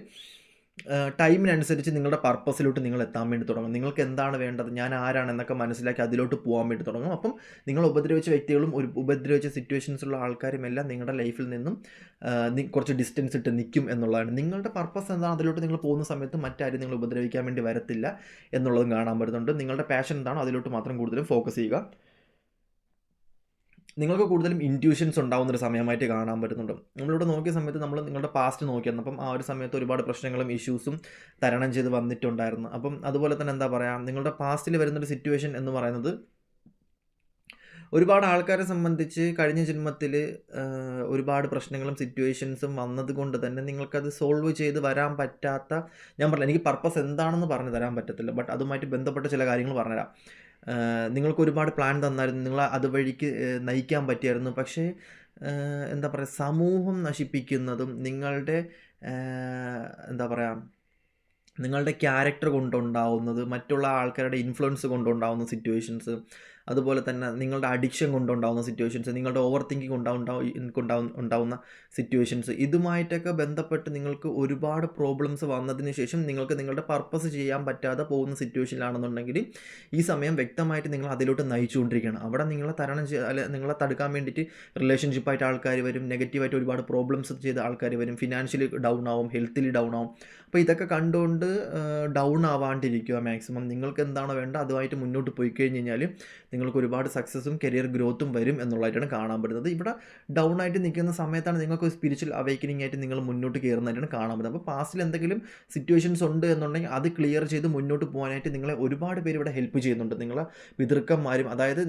ടൈമിനനുസരിച്ച് നിങ്ങളുടെ പർപ്പസിലോട്ട് നിങ്ങൾ എത്താൻ വേണ്ടി തുടങ്ങും. നിങ്ങൾക്ക് എന്താണ് വേണ്ടത്, ഞാൻ ആരാണെന്നൊക്കെ മനസ്സിലാക്കി അതിലോട്ട് പോകാൻ വേണ്ടി തുടങ്ങും. അപ്പം നിങ്ങൾ ഉപദ്രവിച്ച വ്യക്തികളും ഉപദ്രവിച്ച സിറ്റുവേഷൻസുള്ള ആൾക്കാരും എല്ലാം നിങ്ങളുടെ ലൈഫിൽ നിന്നും കുറച്ച് ഡിസ്റ്റൻസ് ഇട്ട് നിൽക്കും എന്നുള്ളതാണ്. നിങ്ങളുടെ പർപ്പസ് എന്താണ്, അതിലോട്ട് നിങ്ങൾ പോകുന്ന സമയത്ത് മറ്റാരും നിങ്ങൾ ഉപദ്രവിക്കാൻ വേണ്ടി വരത്തില്ല എന്നുള്ളതും കാണാൻ പറ്റുന്നുണ്ട്. നിങ്ങളുടെ പാഷൻ എന്താണോ അതിലോട്ട് മാത്രം കൂടുതലും ഫോക്കസ് ചെയ്യുക. നിങ്ങൾക്ക് കൂടുതലും ഇൻറ്റ്യൂഷൻസ് ഉണ്ടാകുന്നൊരു സമയമായിട്ട് കാണാൻ പറ്റുന്നുണ്ട്. നമ്മളിവിടെ നോക്കിയ സമയത്ത് നമ്മൾ നിങ്ങളുടെ പാസ്റ്റ് നോക്കിയായിരുന്നു. അപ്പം ആ ഒരു സമയത്ത് ഒരുപാട് പ്രശ്നങ്ങളും ഇഷ്യൂസും തരണം ചെയ്ത് വന്നിട്ടുണ്ടായിരുന്നു. അപ്പം അതുപോലെ തന്നെ എന്താ പറയുക, നിങ്ങളുടെ പാസ്റ്റിൽ വരുന്നൊരു സിറ്റുവേഷൻ എന്ന് പറയുന്നത് ഒരുപാട് ആൾക്കാരെ സംബന്ധിച്ച് കഴിഞ്ഞ ജന്മത്തിൽ ഒരുപാട് പ്രശ്നങ്ങളും സിറ്റുവേഷൻസും വന്നത് കൊണ്ട് തന്നെ നിങ്ങൾക്കത് സോൾവ് ചെയ്ത് വരാൻ പറ്റാത്ത, ഞാൻ പറഞ്ഞില്ല എനിക്ക് പർപ്പസ് എന്താണെന്ന് പറഞ്ഞു തരാൻ പറ്റത്തില്ല, ബട്ട് അതുമായിട്ട് ബന്ധപ്പെട്ട ചില കാര്യങ്ങൾ പറഞ്ഞുതരാം. നിങ്ങൾക്ക് ഒരുപാട് പ്ലാൻ തന്നായിരുന്നു, നിങ്ങൾ അതുവഴിക്ക് നയിക്കാൻ പറ്റിയായിരുന്നു. പക്ഷേ എന്താ പറയുക, സമൂഹം നശിപ്പിക്കുന്നതും എന്താ പറയുക, നിങ്ങളുടെ ക്യാരക്ടർ കൊണ്ടുണ്ടാവുന്നത്, മറ്റുള്ള ആൾക്കാരുടെ ഇൻഫ്ലുവൻസ് കൊണ്ടുണ്ടാവുന്ന സിറ്റുവേഷൻസ്, അതുപോലെ തന്നെ നിങ്ങളുടെ അഡിക്ഷൻ കൊണ്ടുണ്ടാവുന്ന സിറ്റുവേഷൻസ്, നിങ്ങളുടെ ഓവർ തിങ്കിങ് ഉണ്ടാവുന്ന സിറ്റുവേഷൻസ്, ഇതുമായിട്ടൊക്കെ ബന്ധപ്പെട്ട് നിങ്ങൾക്ക് ഒരുപാട് പ്രോബ്ലംസ് വന്നതിന് ശേഷം നിങ്ങൾക്ക് നിങ്ങളുടെ പർപ്പസ് ചെയ്യാൻ പറ്റാതെ പോകുന്ന സിറ്റുവേഷനിലാണെന്നുണ്ടെങ്കിൽ ഈ സമയം വ്യക്തമായിട്ട് നിങ്ങൾ അതിലോട്ട് നയിച്ചുകൊണ്ടിരിക്കുകയാണ്. അവിടെ നിങ്ങളെ നിങ്ങളെ തടുക്കാൻ വേണ്ടിയിട്ട് റിലേഷൻഷിപ്പായിട്ട് ആൾക്കാർ വരും, നെഗറ്റീവായിട്ട് ഒരുപാട് പ്രോബ്ലംസ് ചെയ്ത ആൾക്കാർ വരും, ഫിനാൻഷ്യലി ഡൗൺ ആവും, ഹെൽത്തിലി ഡൗൺ ആവും. അപ്പോൾ ഇതൊക്കെ കണ്ടുകൊണ്ട് ഡൗൺ ആവാണ്ടിരിക്കുക. മാക്സിമം നിങ്ങൾക്ക് എന്താണോ വേണ്ടത് അതുമായിട്ട് മുന്നോട്ട് പോയി കഴിഞ്ഞ് കഴിഞ്ഞാൽ നിങ്ങൾക്ക് ഒരുപാട് സക്സസ്സും കരിയർ ഗ്രോത്തും വരും എന്നുള്ളതായിട്ടാണ് കാണാൻ പറ്റുന്നത്. ഇവിടെ ഡൗൺ ആയിട്ട് നിൽക്കുന്ന സമയത്താണ് നിങ്ങൾക്ക് സ്പിരിച്വൽ അവേക്കനിങ് ആയിട്ട് നിങ്ങൾ മുന്നോട്ട് കയറുന്നതായിട്ടാണ് കാണാൻ പറ്റുന്നത്. അപ്പോൾ പാസ്റ്റിൽ എന്തെങ്കിലും സിറ്റുവേഷൻസ് ഉണ്ട് എന്നുണ്ടെങ്കിൽ അത് ക്ലിയർ ചെയ്ത് മുന്നോട്ട് പോകാനായിട്ട് നിങ്ങളെ ഒരുപാട് പേര് ഇവിടെ ഹെൽപ്പ് ചെയ്യുന്നുണ്ട്. നിങ്ങളെ പിതൃക്കന്മാരും, അതായത്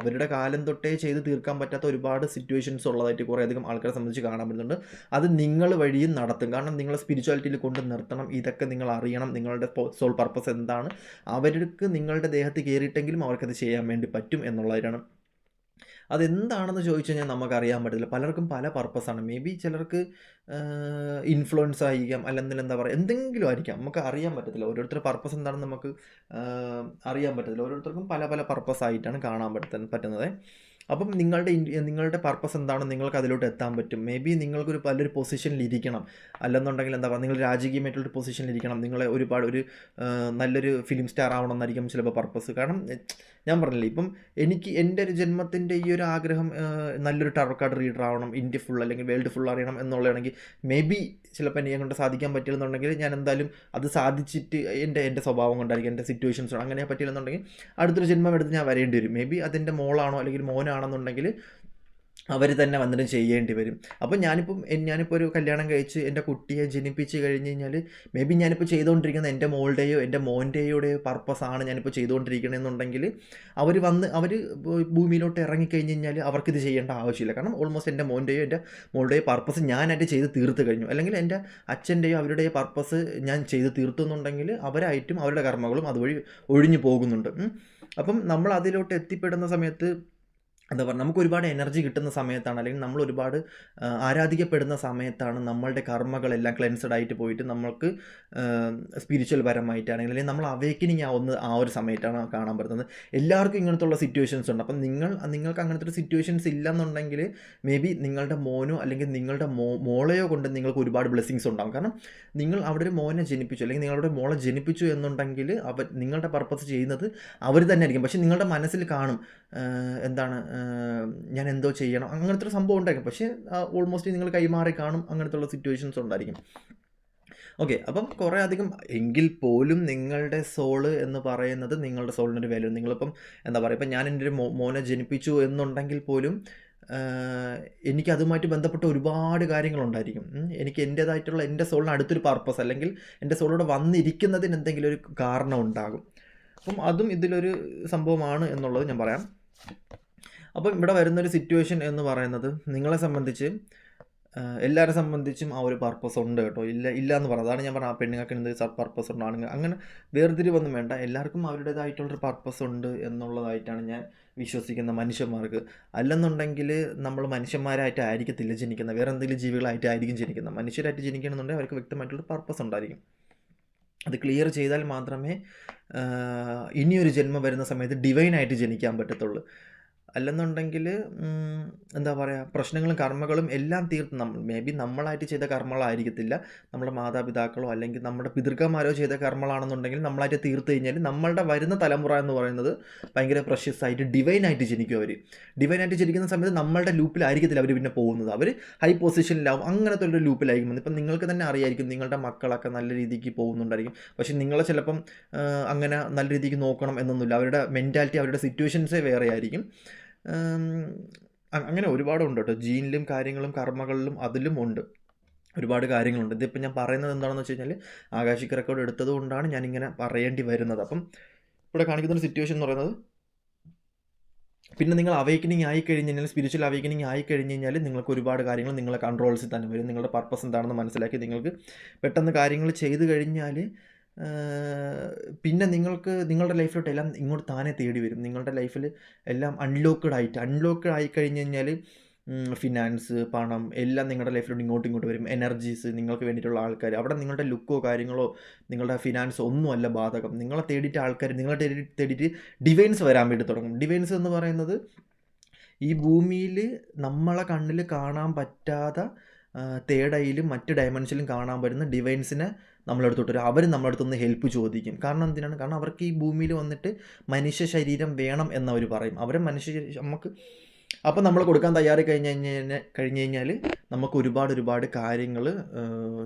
അവരുടെ കാലം തൊട്ടേ ചെയ്ത് തീർക്കാൻ പറ്റാത്ത ഒരുപാട് സിറ്റുവേഷൻസ് ഉള്ളതായിട്ട് കുറേയധികം ആൾക്കാരെ സംബന്ധിച്ച് കാണാൻ പറ്റുന്നുണ്ട്. അത് നിങ്ങൾ വഴിയും നടത്തും. കാരണം നിങ്ങളെ സ്പിരിച്വാലിറ്റിയിൽ കൊണ്ട് നിർത്തണം. ഇതൊക്കെ നിങ്ങൾ അറിയണം. നിങ്ങളുടെ സോൾ പർപ്പസ് എന്താണ്, അവർക്ക് നിങ്ങളുടെ ദേഹത്ത് കയറിയിട്ടെങ്കിലും അവർക്കത് ചെയ്യാൻ വേണ്ടി പറ്റും എന്നുള്ളതാണ്. അതെന്താണെന്ന് ചോദിച്ചു കഴിഞ്ഞാൽ നമുക്കറിയാൻ പറ്റില്ല. പലർക്കും പല പർപ്പസാണ്. മേ ബി ചിലർക്ക് ഇൻഫ്ലുവൻസ് ആയിരിക്കാം, അല്ലെങ്കിൽ എന്താ പറയുക, എന്തെങ്കിലും ആയിരിക്കാം, നമുക്ക് അറിയാൻ പറ്റത്തില്ല. ഓരോരുത്തരുടെ പർപ്പസ് എന്താണെന്ന് നമുക്ക് അറിയാൻ പറ്റത്തില്ല. ഓരോരുത്തർക്കും പല പല പർപ്പസ് ആയിട്ടാണ് കാണാൻ പറ്റുന്നത്. അപ്പം നിങ്ങളുടെ പർപ്പസ് എന്താണ്, നിങ്ങൾക്ക് അതിലോട്ട് എത്താൻ പറ്റും. മേ ബി നിങ്ങൾക്കൊരു നല്ലൊരു പൊസിഷനിൽ ഇരിക്കണം, അല്ലെന്നുണ്ടെങ്കിൽ എന്താ പറയുക, നിങ്ങൾ രാജകീയമായിട്ടുള്ളൊരു പൊസിഷനിൽ ഇരിക്കണം, നിങ്ങളെ ഒരുപാട് നല്ലൊരു ഫിലിം സ്റ്റാർ ആവണമെന്നായിരിക്കും ചിലപ്പോൾ പർപ്പസ്. കാരണം ഞാൻ പറഞ്ഞില്ലേ, ഇപ്പം എനിക്ക് എൻ്റെ ഒരു ജന്മത്തിൻ്റെ ഈ ഒരു ആഗ്രഹം നല്ലൊരു ടാറോ കാർഡ് റീഡർ ആവണം, ഇന്ത്യ ഫുൾ അല്ലെങ്കിൽ വേൾഡ് ഫുൾ അറിയണം എന്നുള്ളതാണെങ്കിൽ മേ ബി ചിലപ്പോൾ എന്നെ കൊണ്ട് സാധിക്കാൻ പറ്റില്ലെന്നുണ്ടെങ്കിൽ ഞാൻ എന്തായാലും അത് സാധിച്ചിട്ട് എൻ്റെ സ്വഭാവം കൊണ്ടായിരിക്കും, എൻ്റെ സിറ്റുവേഷൻസ് അങ്ങനെ പറ്റില്ലെന്നുണ്ടെങ്കിൽ അടുത്തൊരു ജന്മം എടുത്ത് ഞാൻ വരേണ്ടി വരും. മേ ബി അതെൻ്റെ മോളാണോ അല്ലെങ്കിൽ മോനാണെന്നുണ്ടെങ്കിൽ അവർ തന്നെ വന്നിട്ട് ചെയ്യേണ്ടി വരും. അപ്പം ഞാനിപ്പോൾ ഒരു കല്യാണം കഴിച്ച് എൻ്റെ കുട്ടിയെ ജനിപ്പിച്ച് കഴിഞ്ഞ് കഴിഞ്ഞാൽ മേ ബി ഞാനിപ്പോൾ ചെയ്തുകൊണ്ടിരിക്കുന്ന എൻ്റെ മോളുടെയോ എൻ്റെ മോൻ്റെയോടെയോ പർപ്പസാണ് ഞാനിപ്പോൾ ചെയ്തുകൊണ്ടിരിക്കണമെന്നുണ്ടെങ്കിൽ അവർ ഭൂമിയിലോട്ട് ഇറങ്ങിക്കഴിഞ്ഞ് കഴിഞ്ഞാൽ അവർക്കിത് ചെയ്യേണ്ട ആവശ്യമില്ല. കാരണം ഓൾമോസ്റ്റ് എൻ്റെ മോൻ്റെയോ എൻ്റെ മോളുടെയോ പർപ്പസ് ഞാനായിട്ട് ചെയ്ത് തീർത്ത് കഴിഞ്ഞു. അല്ലെങ്കിൽ എൻ്റെ അച്ഛൻ്റെയോ അവരുടെയോ പർപ്പസ് ഞാൻ ചെയ്ത് തീർത്തു എന്നുണ്ടെങ്കിൽ അവരായിട്ടും അവരുടെ കർമ്മങ്ങളും അതുവഴി ഒഴിഞ്ഞു പോകുന്നുണ്ട്. അപ്പം നമ്മൾ അതിലോട്ട് എത്തിപ്പെടുന്ന സമയത്ത് എന്താ പറയുക, നമുക്ക് ഒരുപാട് എനർജി കിട്ടുന്ന സമയത്താണ്, അല്ലെങ്കിൽ നമ്മൾ ഒരുപാട് ആരാധിക്കപ്പെടുന്ന സമയത്താണ് നമ്മളുടെ കർമ്മകളെല്ലാം ക്ലെൻസഡ് ആയിട്ട് പോയിട്ട് നമ്മൾക്ക് സ്പിരിച്വൽ പരമായിട്ടാണെങ്കിൽ അല്ലെങ്കിൽ നമ്മൾ അവേക്കനിങ് ആവുന്ന ആ ഒരു സമയത്താണ് കാണാൻ പറ്റുന്നത്. എല്ലാവർക്കും ഇങ്ങനത്തുള്ള സിറ്റുവേഷൻസ് ഉണ്ട്. അപ്പം നിങ്ങൾക്ക് അങ്ങനത്തെ ഒരു സിറ്റുവേഷൻസ് ഇല്ലെന്നുണ്ടെങ്കിൽ മേ ബി നിങ്ങളുടെ മോനോ അല്ലെങ്കിൽ നിങ്ങളുടെ മോളെയോ കൊണ്ട് നിങ്ങൾക്ക് ഒരുപാട് ബ്ലെസ്സിങ്സ് ഉണ്ടാകും. കാരണം നിങ്ങൾ അവിടെ ഒരു മോനെ ജനിപ്പിച്ചു അല്ലെങ്കിൽ നിങ്ങളുടെ മോളെ ജനിപ്പിച്ചു എന്നുണ്ടെങ്കിൽ നിങ്ങളുടെ പർപ്പസ് ചെയ്യുന്നത് അവർ തന്നെ ആയിരിക്കും. പക്ഷേ നിങ്ങളുടെ മനസ്സിൽ കാണും എന്താണ്, ഞാൻ എന്തോ ചെയ്യണം, അങ്ങനത്തെ ഒരു സംഭവം ഉണ്ടായിരിക്കും. പക്ഷേ ഓൾമോസ്റ്റ് നിങ്ങൾ കൈമാറി കാണും, അങ്ങനത്തെ ഉള്ള സിറ്റുവേഷൻസ് ഉണ്ടായിരിക്കും. ഓക്കെ, അപ്പം കുറേ അധികം എങ്കിൽ പോലും നിങ്ങളുടെ സോള് എന്ന് പറയുന്നത് നിങ്ങളുടെ സോളിനൊരു വാല്യൂ. നിങ്ങളിപ്പം എന്താ പറയുക, ഇപ്പം ഞാൻ എൻ്റെ ഒരു മോനെ ജനിപ്പിച്ചു എന്നുണ്ടെങ്കിൽ പോലും എനിക്ക് അതുമായിട്ട് ബന്ധപ്പെട്ട ഒരുപാട് കാര്യങ്ങളുണ്ടായിരിക്കും. എനിക്ക് എൻ്റേതായിട്ടുള്ള എൻ്റെ സോളിന് അടുത്തൊരു പർപ്പസ് അല്ലെങ്കിൽ എൻ്റെ സോളോട് വന്നിരിക്കുന്നതിന് എന്തെങ്കിലും ഒരു കാരണം ഉണ്ടാകും. അപ്പം അതും ഇതിലൊരു സംഭവമാണ് എന്നുള്ളത് ഞാൻ പറയാം. അപ്പം ഇവിടെ വരുന്നൊരു സിറ്റുവേഷൻ എന്ന് പറയുന്നത് നിങ്ങളെ സംബന്ധിച്ച് എല്ലാവരെ സംബന്ധിച്ചും ആ ഒരു പർപ്പസ് ഉണ്ട് കേട്ടോ. ഇല്ല എന്ന് പറഞ്ഞത് അതാണ് ഞാൻ പറഞ്ഞത്. ആ പെണ്ണുങ്ങൾക്ക് എന്ത് പർപ്പസ് ഉണ്ടാണെങ്കിൽ അങ്ങനെ വേർതിരിവൊന്നും വേണ്ട. എല്ലാവർക്കും അവരുടേതായിട്ടുള്ളൊരു പർപ്പസ് ഉണ്ട് എന്നുള്ളതായിട്ടാണ് ഞാൻ വിശ്വസിക്കുന്ന മനുഷ്യന്മാർക്ക്. അല്ലെന്നുണ്ടെങ്കിൽ നമ്മൾ മനുഷ്യന്മാരായിട്ട് ആയിരിക്കത്തില്ല ജനിക്കുന്നത്, വേറെ എന്തെങ്കിലും ജീവികളായിട്ടായിരിക്കും ജനിക്കുന്നത്. മനുഷ്യരായിട്ട് ജനിക്കണമെന്നുണ്ടെങ്കിൽ അവർക്ക് വ്യക്തമായിട്ടുള്ള പർപ്പസ് ഉണ്ടായിരിക്കും. അത് ക്ലിയർ ചെയ്താൽ മാത്രമേ ഇനിയൊരു ജന്മം വരുന്ന സമയത്ത് ഡിവൈനായിട്ട് ജനിക്കാൻ പറ്റത്തുള്ളൂ. അല്ലെന്നുണ്ടെങ്കിൽ എന്താ പറയുക, പ്രശ്നങ്ങളും കർമ്മകളും എല്ലാം തീർത്ത് മേ ബി നമ്മളായിട്ട് ചെയ്ത കർമ്മങ്ങളായിരിക്കത്തില്ല, നമ്മുടെ മാതാപിതാക്കളോ അല്ലെങ്കിൽ നമ്മുടെ പിതൃക്കന്മാരോ ചെയ്ത കർമ്മങ്ങളാണെന്നുണ്ടെങ്കിൽ നമ്മളായിട്ട് തീർത്ത് കഴിഞ്ഞാൽ നമ്മളുടെ വരുന്ന തലമുറ എന്ന് പറയുന്നത് ഭയങ്കര പ്രഷ്യസ് ആയിട്ട് ഡിവൈനായിട്ട് ജനിക്കും. ഡിവൈനായിട്ട് ജനിക്കുന്ന സമയത്ത് നമ്മളുടെ ലൂപ്പിലായിരിക്കത്തില്ല അവർ പിന്നെ പോകുന്നത്, അവർ ഹൈ പൊസിഷനിലാവും, അങ്ങനത്തെ ഒരു ലൂപ്പിലായിരിക്കും. ഇപ്പം നിങ്ങൾക്ക് തന്നെ അറിയായിരിക്കും നിങ്ങളുടെ മക്കളൊക്കെ നല്ല രീതിക്ക് പോകുന്നുണ്ടായിരിക്കും. പക്ഷേ നിങ്ങളെ ചിലപ്പം അങ്ങനെ നല്ല രീതിക്ക് നോക്കണം എന്നൊന്നുമില്ല. അവരുടെ മെൻറ്റാലിറ്റി അവരുടെ സിറ്റുവേഷൻസേ വേറെ ആയിരിക്കും. അങ്ങനെ ഒരുപാടുണ്ട് കേട്ടോ. ജീനിലും കാര്യങ്ങളും കർമ്മകളിലും അതിലും ഉണ്ട് ഒരുപാട് കാര്യങ്ങളുണ്ട്. ഇതിപ്പോൾ ഞാൻ പറയുന്നത് എന്താണെന്ന് വെച്ച് കഴിഞ്ഞാൽ ആകാശിക് റെക്കോർഡ് എടുത്തത് കൊണ്ടാണ് ഞാനിങ്ങനെ പറയേണ്ടി വരുന്നത്. അപ്പം ഇവിടെ കാണിക്കുന്നൊരു സിറ്റുവേഷൻ എന്ന് പറയുന്നത്, പിന്നെ നിങ്ങൾ അവേക്കനിങ് ആയി കഴിഞ്ഞ് കഴിഞ്ഞാൽ, സ്പിരിച്വൽ അവേക്കനിങ് ആയി കഴിഞ്ഞ് കഴിഞ്ഞാൽ നിങ്ങൾക്ക് ഒരുപാട് കാര്യങ്ങൾ നിങ്ങളെ കൺട്രോൾസിൽ തന്നെ വരും. നിങ്ങളുടെ പർപ്പസ് എന്താണെന്ന് മനസ്സിലാക്കി നിങ്ങൾക്ക് പെട്ടെന്ന് കാര്യങ്ങൾ ചെയ്ത് കഴിഞ്ഞാൽ പിന്നെ നിങ്ങൾക്ക് നിങ്ങളുടെ ലൈഫിലോട്ട് എല്ലാം ഇങ്ങോട്ട് താനെ തേടി വരും. നിങ്ങളുടെ ലൈഫിൽ എല്ലാം അൺലോക്ക്ഡ് ആയി കഴിഞ്ഞ് കഴിഞ്ഞാൽ ഫിനാൻസ്, പണം എല്ലാം നിങ്ങളുടെ ലൈഫിലോട്ട് ഇങ്ങോട്ട് വരും. എനർജീസ്, നിങ്ങൾക്ക് വേണ്ടിയിട്ടുള്ള ആൾക്കാർ, അവിടെ നിങ്ങളുടെ ലുക്കോ കാര്യങ്ങളോ നിങ്ങളുടെ ഫിനാൻസോ ഒന്നുമല്ല ബാധകം. നിങ്ങളെ തേടിയിട്ട് ആൾക്കാർ, നിങ്ങളെ തേടിയിട്ട് ഡിവൈൻസ് വരാൻ വേണ്ടി തുടങ്ങും. ഡിവൈൻസ് എന്ന് പറയുന്നത് ഈ ഭൂമിയിൽ നമ്മളെ കണ്ണിൽ കാണാൻ പറ്റാത്ത തേർഡ് ഐയിലും മറ്റ് ഡയമെൻഷനിലും കാണാൻ പറ്റുന്ന ഡിവൈൻസിനെ നമ്മളെടുത്തോട്ട് വരും. അവർ നമ്മളടുത്തൊന്ന് ഹെൽപ്പ് ചോദിക്കും. കാരണം എന്തിനാണ്? കാരണം അവർക്ക് ഈ ഭൂമിയിൽ വന്നിട്ട് മനുഷ്യ ശരീരം വേണം എന്നവർ പറയും. അവരെ നമുക്ക് അപ്പം നമ്മൾ കൊടുക്കാൻ തയ്യാറി കഴിഞ്ഞ് കഴിഞ്ഞാൽ നമുക്ക് ഒരുപാട് കാര്യങ്ങൾ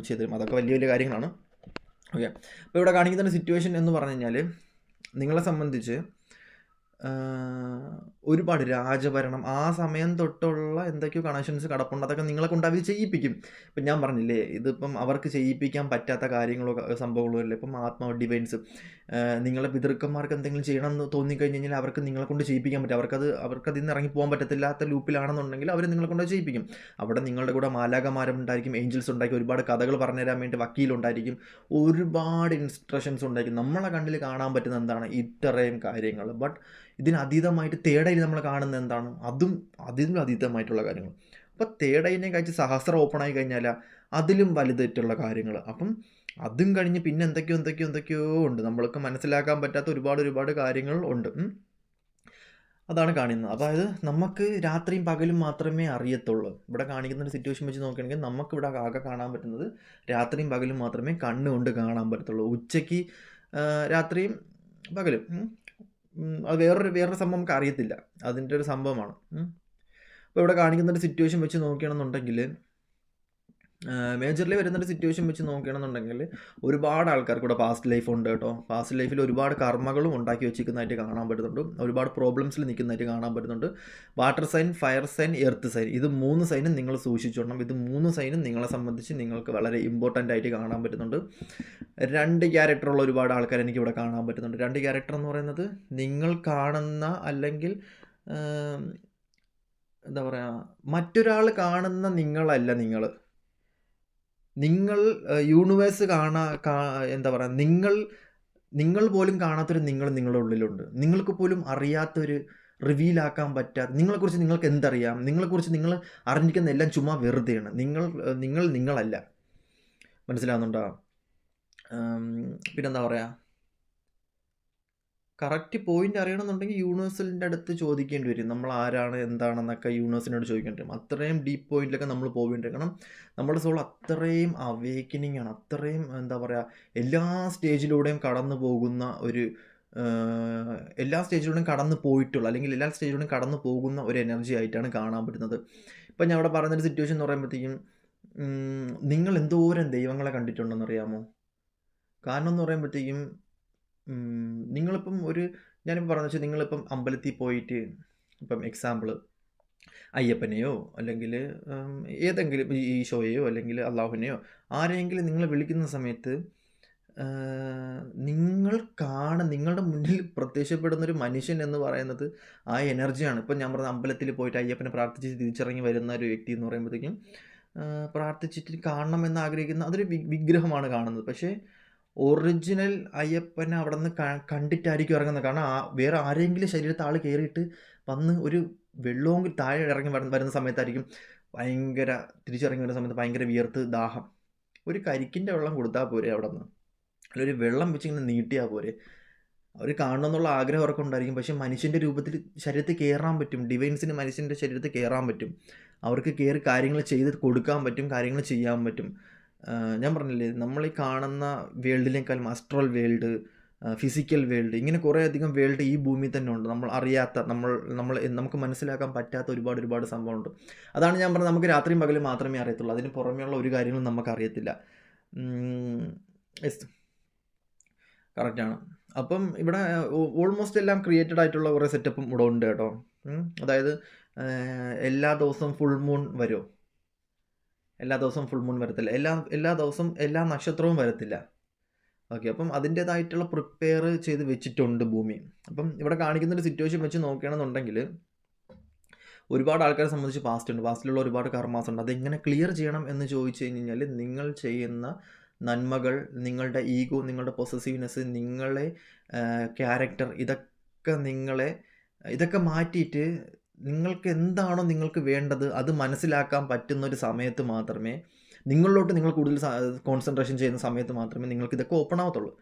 ചെയ്തു തരും. അതൊക്കെ വലിയ വലിയ കാര്യങ്ങളാണ്. ഓക്കെ, അപ്പോൾ ഇവിടെ കാണിക്കുന്ന സിറ്റുവേഷൻ എന്ന് പറഞ്ഞു കഴിഞ്ഞാൽ നിങ്ങളെ സംബന്ധിച്ച് ഒരുപാട് രാജഭരണം ആ സമയം തൊട്ടുള്ള എന്തൊക്കെയോ കണക്ഷൻസ് കിടപ്പുണ്ട്. അതൊക്കെ നിങ്ങളെ കൊണ്ട് അവർ ചെയ്യിപ്പിക്കും. ഇപ്പം ഞാൻ പറഞ്ഞില്ലേ, ഇതിപ്പം അവർക്ക് ചെയ്യിപ്പിക്കാൻ പറ്റാത്ത കാര്യങ്ങളോ സംഭവങ്ങളോ അല്ല. ഇപ്പം ആത്മാവ് ഡിവൈൻസ് നിങ്ങളെ പിതൃക്കന്മാർക്ക് എന്തെങ്കിലും ചെയ്യണം എന്ന് തോന്നിക്കഴിഞ്ഞ് കഴിഞ്ഞാൽ അവർക്ക് നിങ്ങളെ കൊണ്ട് ചെയ്യിപ്പിക്കാൻ പറ്റും. അവർക്കതിൽ നിന്ന് ഇറങ്ങി പോകാൻ പറ്റത്തില്ലാത്ത ലൂപ്പിലാണെന്നുണ്ടെങ്കിൽ അവർ നിങ്ങളെ കൊണ്ട് ചെയ്യിപ്പിക്കും. അവിടെ നിങ്ങളുടെ കൂടെ മാലാകമാരുണ്ടായിരിക്കും, ഏഞ്ചൽസ് ഉണ്ടായിരിക്കും, ഒരുപാട് കഥകൾ പറഞ്ഞുതരാൻ വേണ്ടി വക്കീലുണ്ടായിരിക്കും, ഒരുപാട് ഇൻസ്ട്രക്ഷൻസ് ഉണ്ടായിരിക്കും. നമ്മളെ കണ്ണിൽ കാണാൻ പറ്റുന്ന എന്താണ്? ഇത്രയും കാര്യങ്ങൾ. ബട്ട് ഇതിന് അതീതമായിട്ട് തേർഡ് ഐ നമ്മൾ കാണുന്നത് എന്താണ്? അതിനും അതീതമായിട്ടുള്ള കാര്യങ്ങൾ. അപ്പോൾ തേർഡ് ഐനെ കഴിച്ച് സഹസ്രം ഓപ്പൺ ആയി കഴിഞ്ഞാൽ അതിലും വലുതായിട്ടുള്ള കാര്യങ്ങൾ. അപ്പം അതും കഴിഞ്ഞ് പിന്നെ എന്തൊക്കെയോ ഉണ്ട്. നമ്മൾക്ക് മനസ്സിലാക്കാൻ പറ്റാത്ത ഒരുപാട് കാര്യങ്ങൾ ഉണ്ട്. അതാണ് കാണുന്നത്. അതായത് നമുക്ക് രാത്രിയും പകലും മാത്രമേ അറിയത്തുള്ളൂ. ഇവിടെ കാണിക്കുന്ന ഒരു സിറ്റുവേഷൻ വെച്ച് നോക്കുകയാണെങ്കിൽ നമുക്കിവിടെ ആകെ കാണാൻ പറ്റുന്നത് രാത്രിയും പകലും മാത്രമേ കണ്ണുകൊണ്ട് കാണാൻ പറ്റത്തുള്ളൂ. ഉച്ചയ്ക്ക് രാത്രിയും പകലും അത് വേറൊരു സംഭവം നമുക്ക് അറിയത്തില്ല. അതിൻ്റെ ഒരു സംഭവമാണ്. അപ്പോൾ ഇവിടെ കാണിക്കുന്ന ഒരു സിറ്റുവേഷൻ വെച്ച് നോക്കുകയാണെന്നുണ്ടെങ്കിൽ മേജർലി വരുന്നൊരു സിറ്റുവേഷൻ വെച്ച് നോക്കുകയാണെന്നുണ്ടെങ്കിൽ ഒരുപാട് ആൾക്കാർക്ക് ഇവിടെ പാസ്റ്റ് ലൈഫ് ഉണ്ട് കേട്ടോ. പാസ്റ്റ് ലൈഫിൽ ഒരുപാട് കർമ്മകളും ഉണ്ടാക്കി വെച്ചിരിക്കുന്നതായിട്ട് കാണാൻ പറ്റുന്നുണ്ട്. ഒരുപാട് പ്രോബ്ലംസിൽ നിൽക്കുന്നതായിട്ട് കാണാൻ പറ്റുന്നുണ്ട്. Water sign, fire sign, earth sign, ഇത് 3 സൈനും നിങ്ങൾ സൂക്ഷിച്ചോണം. ഇത് 3 സൈനും നിങ്ങളെ സംബന്ധിച്ച് നിങ്ങൾക്ക് വളരെ ഇമ്പോർട്ടൻ്റ് ആയിട്ട് കാണാൻ പറ്റുന്നുണ്ട്. 2 ക്യാരക്ടറുള്ള ഒരുപാട് ആൾക്കാർ എനിക്കിവിടെ കാണാൻ പറ്റുന്നുണ്ട്. 2 ക്യാരക്ടർ എന്ന് പറയുന്നത് നിങ്ങൾ കാണുന്ന അല്ലെങ്കിൽ എന്താ പറയുക, മറ്റൊരാൾ കാണുന്ന നിങ്ങളല്ല. നിങ്ങൾ യൂണിവേഴ്സ് എന്താ പറയുക, നിങ്ങൾ പോലും കാണാത്തൊരു നിങ്ങളുടെ ഉള്ളിലുണ്ട്. നിങ്ങൾക്ക് പോലും അറിയാത്തൊരു റിവീലാക്കാൻ പറ്റാത്ത നിങ്ങളെക്കുറിച്ച് നിങ്ങൾക്ക് എന്തറിയാം? നിങ്ങളെക്കുറിച്ച് നിങ്ങൾ അറിഞ്ഞിരിക്കുന്ന എല്ലാം ചുമ്മാ വെറുതെയാണ്. നിങ്ങളല്ല. മനസ്സിലാവുന്നുണ്ടോ? പിന്നെന്താ പറയുക, കറക്റ്റ് പോയിന്റ് അറിയണമെന്നുണ്ടെങ്കിൽ യൂണിവേഴ്സിൻ്റെ അടുത്ത് ചോദിക്കേണ്ടി വരും. നമ്മൾ ആരാണ് എന്താണെന്നൊക്കെ യൂണിവേഴ്സിനോട് ചോദിക്കേണ്ടി വരും. അത്രയും ഡീപ്പ് പോയിന്റിലൊക്കെ നമ്മൾ പോകേണ്ടി വരും. കാരണം നമ്മുടെ സോൾ അത്രയും അവേക്കനിങ് ആണ്. അത്രയും എന്താ പറയുക, എല്ലാ സ്റ്റേജിലൂടെയും കടന്നു പോകുന്ന എല്ലാ സ്റ്റേജിലൂടെയും കടന്നു പോയിട്ടുള്ള അല്ലെങ്കിൽ എല്ലാ സ്റ്റേജിലൂടെയും കടന്നു പോകുന്ന ഒരു എനർജി ആയിട്ടാണ് കാണാൻ പറ്റുന്നത്. ഇപ്പം ഞാൻ അവിടെ പറഞ്ഞൊരു സിറ്റുവേഷൻ എന്ന് പറയുമ്പോഴത്തേക്കും നിങ്ങൾ എന്തോരം ദൈവങ്ങളെ കണ്ടിട്ടുണ്ടെന്ന് അറിയാമോ? കാരണം എന്ന് പറയുമ്പോഴത്തേക്കും നിങ്ങളിപ്പം ഞാനിപ്പോൾ പറഞ്ഞു വെച്ചാൽ നിങ്ങളിപ്പം അമ്പലത്തിൽ പോയിട്ട് ഇപ്പം എക്സാമ്പിൾ അയ്യപ്പനെയോ അല്ലെങ്കിൽ ഏതെങ്കിലും ഈശോയെയോ അല്ലെങ്കിൽ അള്ളാഹുവിനെയോ ആരെയെങ്കിലും നിങ്ങൾ വിളിക്കുന്ന സമയത്ത് നിങ്ങളുടെ മുന്നിൽ പ്രത്യക്ഷപ്പെടുന്നൊരു മനുഷ്യൻ എന്ന് പറയുന്നത് ആ എനർജിയാണ്. ഇപ്പം ഞാൻ പറഞ്ഞ അമ്പലത്തിൽ പോയിട്ട് അയ്യപ്പനെ പ്രാർത്ഥിച്ച് തിരിച്ചിറങ്ങി വരുന്ന ഒരു വ്യക്തി എന്ന് പറയുമ്പോഴത്തേക്കും പ്രാർത്ഥിച്ചിട്ട് കാണണമെന്ന് ആഗ്രഹിക്കുന്ന അതൊരു വിഗ്രഹമാണ് കാണുന്നത്. പക്ഷേ ഒറിജിനൽ അയ്യപ്പനെ അവിടെ നിന്ന് കണ്ടിട്ടായിരിക്കും ഇറങ്ങുന്നത്. കാരണം വേറെ ആരെങ്കിലും ശരീരത്തിൽ ആൾ കയറിയിട്ട് വന്ന് ഒരു വെള്ളവും താഴെ ഇറങ്ങി വരുന്ന സമയത്തായിരിക്കും തിരിച്ചിറങ്ങി വരുന്ന സമയത്ത് ഭയങ്കര വിയർത്ത് ദാഹം. ഒരു കരിക്കിൻ്റെ വെള്ളം കൊടുത്താൽ പോരെ അവിടെ നിന്ന്, അല്ലെങ്കിൽ ഒരു വെള്ളം വെച്ച് ഇങ്ങനെ നീട്ടിയാൽ പോരെ. അവർ കാണണമെന്നുള്ള ആഗ്രഹം അവർക്ക് ഉണ്ടായിരിക്കും. പക്ഷേ മനുഷ്യൻ്റെ രൂപത്തിൽ ശരീരത്തിൽ കയറാൻ പറ്റും. ഡിവൈൻസിന് മനുഷ്യൻ്റെ ശരീരത്തിൽ കയറാൻ പറ്റും. അവർക്ക് കയറി കാര്യങ്ങൾ ചെയ്ത് കൊടുക്കാൻ പറ്റും, കാര്യങ്ങൾ ചെയ്യാൻ പറ്റും. ഞാൻ പറഞ്ഞില്ലേ, നമ്മൾ ഈ കാണുന്ന വേൾഡിനേക്കാളും അസ്ട്രൽ വേൾഡ്, ഫിസിക്കൽ വേൾഡ്, ഇങ്ങനെ കുറേയധികം വേൾഡ് ഈ ഭൂമിയിൽ തന്നെ ഉണ്ട്. നമ്മൾ അറിയാത്ത, നമുക്ക് മനസ്സിലാക്കാൻ പറ്റാത്ത ഒരുപാട് സംഭവമുണ്ട്. അതാണ് ഞാൻ പറഞ്ഞത്, നമുക്ക് രാത്രിയും പകലും മാത്രമേ അറിയത്തുള്ളൂ. അതിന് പുറമെയുള്ള ഒരു കാര്യങ്ങളും നമുക്ക് അറിയത്തില്ല. കറക്റ്റാണ്. അപ്പം ഇവിടെ ഓൾമോസ്റ്റ് എല്ലാം ക്രിയേറ്റഡ് ആയിട്ടുള്ള കുറേ സെറ്റപ്പും ഇവിടെ ഉണ്ട് കേട്ടോ. അതായത് എല്ലാ ദിവസവും ഫുൾ മൂൺ വരുമോ? എല്ലാ ദിവസവും ഫുൾ മൂൺ വരത്തില്ല. എല്ലാ ദിവസവും എല്ലാ നക്ഷത്രവും വരത്തില്ല. ഓക്കെ, അപ്പം അതിൻ്റേതായിട്ടുള്ള പ്രിപ്പയർ ചെയ്ത് വെച്ചിട്ടുണ്ട് ഭൂമി. അപ്പം ഇവിടെ കാണിക്കുന്നൊരു സിറ്റുവേഷൻ വെച്ച് നോക്കുകയാണെന്നുണ്ടെങ്കിൽ ഒരുപാട് ആൾക്കാരെ സംബന്ധിച്ച് പാസ്റ്റിലുള്ള ഒരുപാട് കർമാസ് ഉണ്ട്. അതെങ്ങനെ ക്ലിയർ ചെയ്യണം എന്ന് ചോദിച്ചു കഴിഞ്ഞാൽ നിങ്ങൾ ചെയ്യുന്ന നന്മകൾ, നിങ്ങളുടെ ഈഗോ, നിങ്ങളുടെ പൊസസീവ്നെസ്, നിങ്ങളെ ക്യാരക്ടർ, ഇതൊക്കെ മാറ്റിയിട്ട് നിങ്ങൾക്ക് എന്താണോ നിങ്ങൾക്ക് വേണ്ടത് അത് മനസ്സിലാക്കാൻ പറ്റുന്ന ഒരു സമയത്ത് മാത്രമേ, നിങ്ങളിലോട്ട് നിങ്ങൾ കൂടുതൽ കോൺസെൻട്രേഷൻ ചെയ്യുന്ന സമയത്ത് മാത്രമേ നിങ്ങൾക്ക് ഇതൊക്കെ ഓപ്പൺ ആവത്തുള്ളൂ.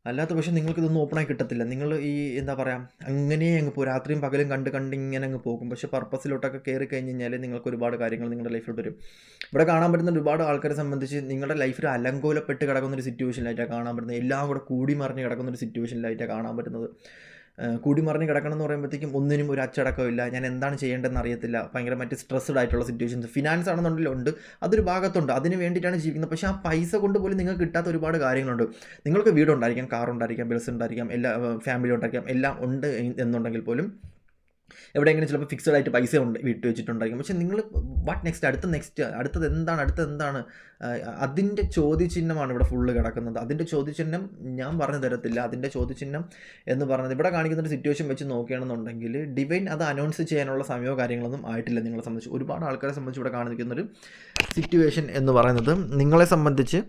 അല്ലാത്ത പക്ഷേ നിങ്ങൾക്കിതൊന്നും ഓപ്പണായി കിട്ടത്തില്ല. നിങ്ങൾ ഈ എന്താ പറയുക, അങ്ങനെ അങ്ങ് പോകും, രാത്രിയും പകലും കണ്ട് ഇങ്ങനെ അങ്ങ് പോകും. പക്ഷേ പർപ്പസിലോട്ടൊക്കെ കയറി കഴിഞ്ഞ് കഴിഞ്ഞാൽ നിങ്ങൾക്ക് ഒരുപാട് കാര്യങ്ങൾ നിങ്ങളുടെ ലൈഫിലോട്ട് വരും. ഇവിടെ കാണാൻ പറ്റുന്ന ഒരുപാട് ആൾക്കാരെ സംബന്ധിച്ച് നിങ്ങളുടെ ലൈഫിൽ അലങ്കോലപ്പെട്ട് കിടക്കുന്ന ഒരു സിറ്റുവേഷനിലായിട്ടാണ് കാണാൻ പറ്റുന്നത്. എല്ലാം കൂടെ കൂടി മറിഞ്ഞ് കിടക്കുന്ന ഒരു സിറ്റുവേഷനിലായിട്ടാണ് കാണാൻ പറ്റുന്നത്. കൂടി മറിഞ്ഞ് കിടക്കണം എന്ന് പറയുമ്പോഴത്തേക്കും ഒന്നിനും ഒരു അച്ചടക്കമില്ല, ഞാൻ എന്താണ് ചെയ്യേണ്ടതെന്ന് അറിയത്തില്ല, ഭയങ്കരമായിട്ട് സ്ട്രെസ്ഡ് ആയിട്ടുള്ള സിറ്റുവേഷൻസ്. ഫിനാൻസ് ആണെന്നുണ്ടെങ്കിൽ ഉണ്ട്, അതൊരു ഭാഗത്തുണ്ട്, അതിന് വേണ്ടിയിട്ടാണ് ജീവിക്കുന്നത്. പക്ഷേ ആ പൈസ കൊണ്ട് പോലും നിങ്ങൾക്ക് കിട്ടാത്ത ഒരുപാട് കാര്യങ്ങളുണ്ട്. നിങ്ങൾക്ക് വീടുണ്ടായിരിക്കാം, കാറുണ്ടായിരിക്കാം, ബസ് ഉണ്ടായിരിക്കാം, എല്ലാ ഫാമിലി ഉണ്ടായിരിക്കാം, എല്ലാം ഉണ്ട് എന്നുണ്ടെങ്കിൽ പോലും എവിടെയെങ്കിലും ചിലപ്പോൾ ഫിക്സഡ് ആയിട്ട് പൈസ വിട്ട് വെച്ചിട്ടുണ്ടായിരിക്കും. പക്ഷേ നിങ്ങൾ വാട്ട് അടുത്തത് എന്താണ് അതിൻ്റെ ചോദ്യചിഹ്നമാണ് ഇവിടെ ഫുള്ള് കിടക്കുന്നത്. അതിൻ്റെ ചോദ്യചിഹ്നം ഞാൻ പറഞ്ഞു തരത്തില്ല. അതിൻ്റെ ചോദ്യചിഹ്നം എന്ന് പറയുന്നത് ഇവിടെ കാണിക്കുന്ന ഒരു സിറ്റുവേഷൻ വെച്ച് നോക്കുകയാണെന്നുണ്ടെങ്കിൽ ഡിവൈൻ അത് അനൗൺസ് ചെയ്യാനുള്ള സമയമോ കാര്യങ്ങളൊന്നും ആയിട്ടില്ല നിങ്ങളെ സംബന്ധിച്ച്. ഒരുപാട് ആൾക്കാരെ സംബന്ധിച്ച് ഇവിടെ കാണിക്കുന്നൊരു സിറ്റുവേഷൻ എന്ന് പറയുന്നത്, നിങ്ങളെ സംബന്ധിച്ച്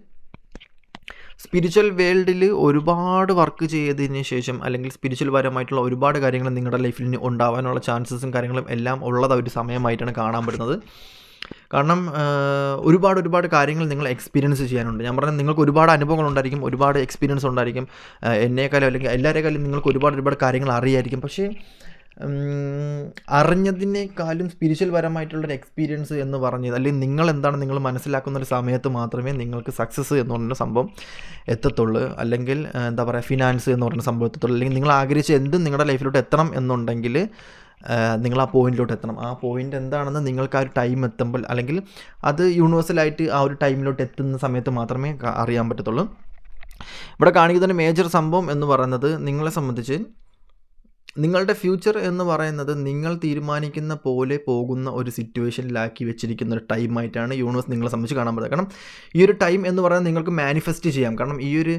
സ്പിരിച്വൽ വേൾഡിൽ ഒരുപാട് വർക്ക് ചെയ്തതിന് ശേഷം, അല്ലെങ്കിൽ സ്പിരിച്വൽ പരമായിട്ടുള്ള ഒരുപാട് കാര്യങ്ങൾ നിങ്ങളുടെ ലൈഫിൽ ഉണ്ടാവാനുള്ള ചാൻസസും കാര്യങ്ങളും എല്ലാം ഉള്ളത് ഒരു സമയമായിട്ടാണ് കാണാൻ പറ്റുന്നത്. കാരണം ഒരുപാട് കാര്യങ്ങൾ നിങ്ങൾ എക്സ്പീരിയൻസ് ചെയ്യാനുണ്ട്. ഞാൻ പറഞ്ഞത് നിങ്ങൾക്ക് ഒരുപാട് അനുഭവങ്ങൾ ഉണ്ടായിരിക്കും, ഒരുപാട് എക്സ്പീരിയൻസ് ഉണ്ടായിരിക്കും. എന്നേക്കാളും അല്ലെങ്കിൽ എല്ലാവരെക്കാളും നിങ്ങൾക്ക് ഒരുപാട് കാര്യങ്ങൾ അറിയായിരിക്കും. പക്ഷേ അറിഞ്ഞതിനേക്കാളും സ്പിരിച്വൽ പരമായിട്ടുള്ളൊരു എക്സ്പീരിയൻസ് എന്ന് പറഞ്ഞത്, അല്ലെങ്കിൽ നിങ്ങൾ എന്താണ് നിങ്ങൾ മനസ്സിലാക്കുന്ന ഒരു സമയത്ത് മാത്രമേ നിങ്ങൾക്ക് സക്സസ് എന്ന് പറയുന്ന സംഭവം എത്തത്തുള്ളൂ. അല്ലെങ്കിൽ എന്താ പറയുക, ഫിനാൻസ് എന്ന് പറയുന്ന സംഭവം എത്തത്തുള്ളൂ. അല്ലെങ്കിൽ നിങ്ങൾ ആഗ്രഹിച്ച എന്തും നിങ്ങളുടെ ലൈഫിലോട്ട് എത്തണം എന്നുണ്ടെങ്കിൽ നിങ്ങൾ ആ പോയിന്റിലോട്ട് എത്തണം. ആ പോയിന്റ് എന്താണെന്ന് നിങ്ങൾക്ക് ആ ഒരു ടൈം എത്തുമ്പോൾ, അല്ലെങ്കിൽ അത് യൂണിവേഴ്സലായിട്ട് ആ ഒരു ടൈമിലോട്ട് എത്തുന്ന സമയത്ത് മാത്രമേ അറിയാൻ പറ്റത്തുള്ളൂ. ഇവിടെ കാണിക്കുന്ന മേജർ സംഭവം എന്ന് പറയുന്നത്, നിങ്ങളെ സംബന്ധിച്ച് നിങ്ങളുടെ ഫ്യൂച്ചർ എന്ന് പറയുന്നത് നിങ്ങൾ തീരുമാനിക്കുന്ന പോലെ പോകുന്ന ഒരു സിറ്റുവേഷനിലാക്കി വെച്ചിരിക്കുന്ന ഒരു ടൈമായിട്ടാണ് യൂണിവേഴ്സ് നിങ്ങളെ സംബന്ധിച്ച് കാണാൻ പറ്റുന്നത്. കാരണം ഈ ഒരു ടൈം എന്ന് പറയുന്നത് നിങ്ങൾക്ക് മാനിഫെസ്റ്റ് ചെയ്യാം. കാരണം ഈ ഒരു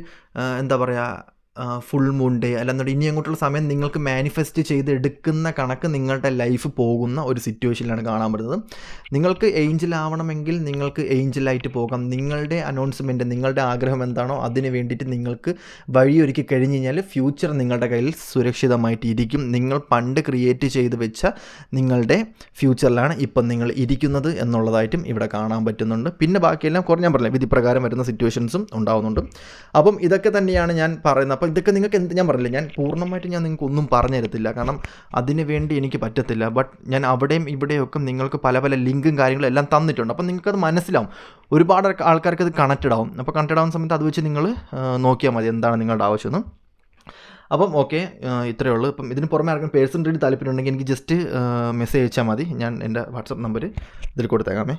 എന്താ പറയുക, ഫുൾ മൂൺ ഡേ അല്ലെന്നുണ്ടെങ്കിൽ ഇനി അങ്ങോട്ടുള്ള സമയം നിങ്ങൾക്ക് മാനിഫെസ്റ്റ് ചെയ്തെടുക്കുന്ന കണക്ക് നിങ്ങളുടെ ലൈഫ് പോകുന്ന ഒരു സിറ്റുവേഷനിലാണ് കാണാൻ പറ്റുന്നത്. നിങ്ങൾക്ക് ഏഞ്ചൽ ആവണമെങ്കിൽ നിങ്ങൾക്ക് ഏഞ്ചലായിട്ട് പോകാം. നിങ്ങളുടെ അനൗൺസ്മെൻറ്റ്, നിങ്ങളുടെ ആഗ്രഹം എന്താണോ അതിന് വേണ്ടിയിട്ട് നിങ്ങൾക്ക് വഴിയൊരുക്കി കഴിഞ്ഞ് കഴിഞ്ഞാൽ ഫ്യൂച്ചർ നിങ്ങളുടെ കയ്യിൽ സുരക്ഷിതമായിട്ട് ഇരിക്കും. നിങ്ങൾ പണ്ട് ക്രിയേറ്റ് ചെയ്ത് വെച്ച നിങ്ങളുടെ ഫ്യൂച്ചറിലാണ് ഇപ്പം നിങ്ങൾ ഇരിക്കുന്നത് എന്നുള്ളതായിട്ടും ഇവിടെ കാണാൻ പറ്റുന്നുണ്ട്. പിന്നെ ബാക്കിയെല്ലാം ഞാൻ പറഞ്ഞില്ല, വിധിപ്രകാരം വരുന്ന സിറ്റുവേഷൻസും ഉണ്ടാകുന്നുണ്ട്. അപ്പം ഇതൊക്കെ തന്നെയാണ് ഞാൻ പറയുന്നത്. അപ്പോൾ ഇതൊക്കെ നിങ്ങൾക്ക് ഞാൻ പറഞ്ഞില്ല, ഞാൻ പൂർണ്ണമായിട്ട് നിങ്ങൾക്ക് ഒന്നും പറഞ്ഞു തരത്തില്ല, കാരണം അതിന് വേണ്ടി എനിക്ക് പറ്റത്തില്ല. ബട്ട് ഞാൻ അവിടെയും ഇവിടെയൊക്കെ നിങ്ങൾക്ക് പല ലിങ്കും കാര്യങ്ങളും എല്ലാം തന്നിട്ടുണ്ട്. അപ്പം നിങ്ങൾക്കത് മനസ്സിലാവും. ഒരുപാട് ആൾക്കാർക്ക് അത് കണക്റ്റഡ് ആവും. അപ്പോൾ കണക്റ്റഡ് ആവുന്ന സമയത്ത് അത് വെച്ച് നിങ്ങൾ നോക്കിയാൽ മതി എന്താണ് നിങ്ങളുടെ ആവശ്യമെന്ന്. അപ്പം ഓക്കെ, ഇത്രയേ ഉള്ളൂ. ഇപ്പം ഇതിന് പുറമെ ആർക്കും പേഴ്സണൽ താല്പര്യം ഉണ്ടെങ്കിൽ എനിക്ക് ജസ്റ്റ് മെസ്സേജ് അയച്ചാൽ മതി. ഞാൻ എൻ്റെ വാട്സപ്പ് നമ്പർ ഇതിൽ കൊടുത്തേക്കാമേ.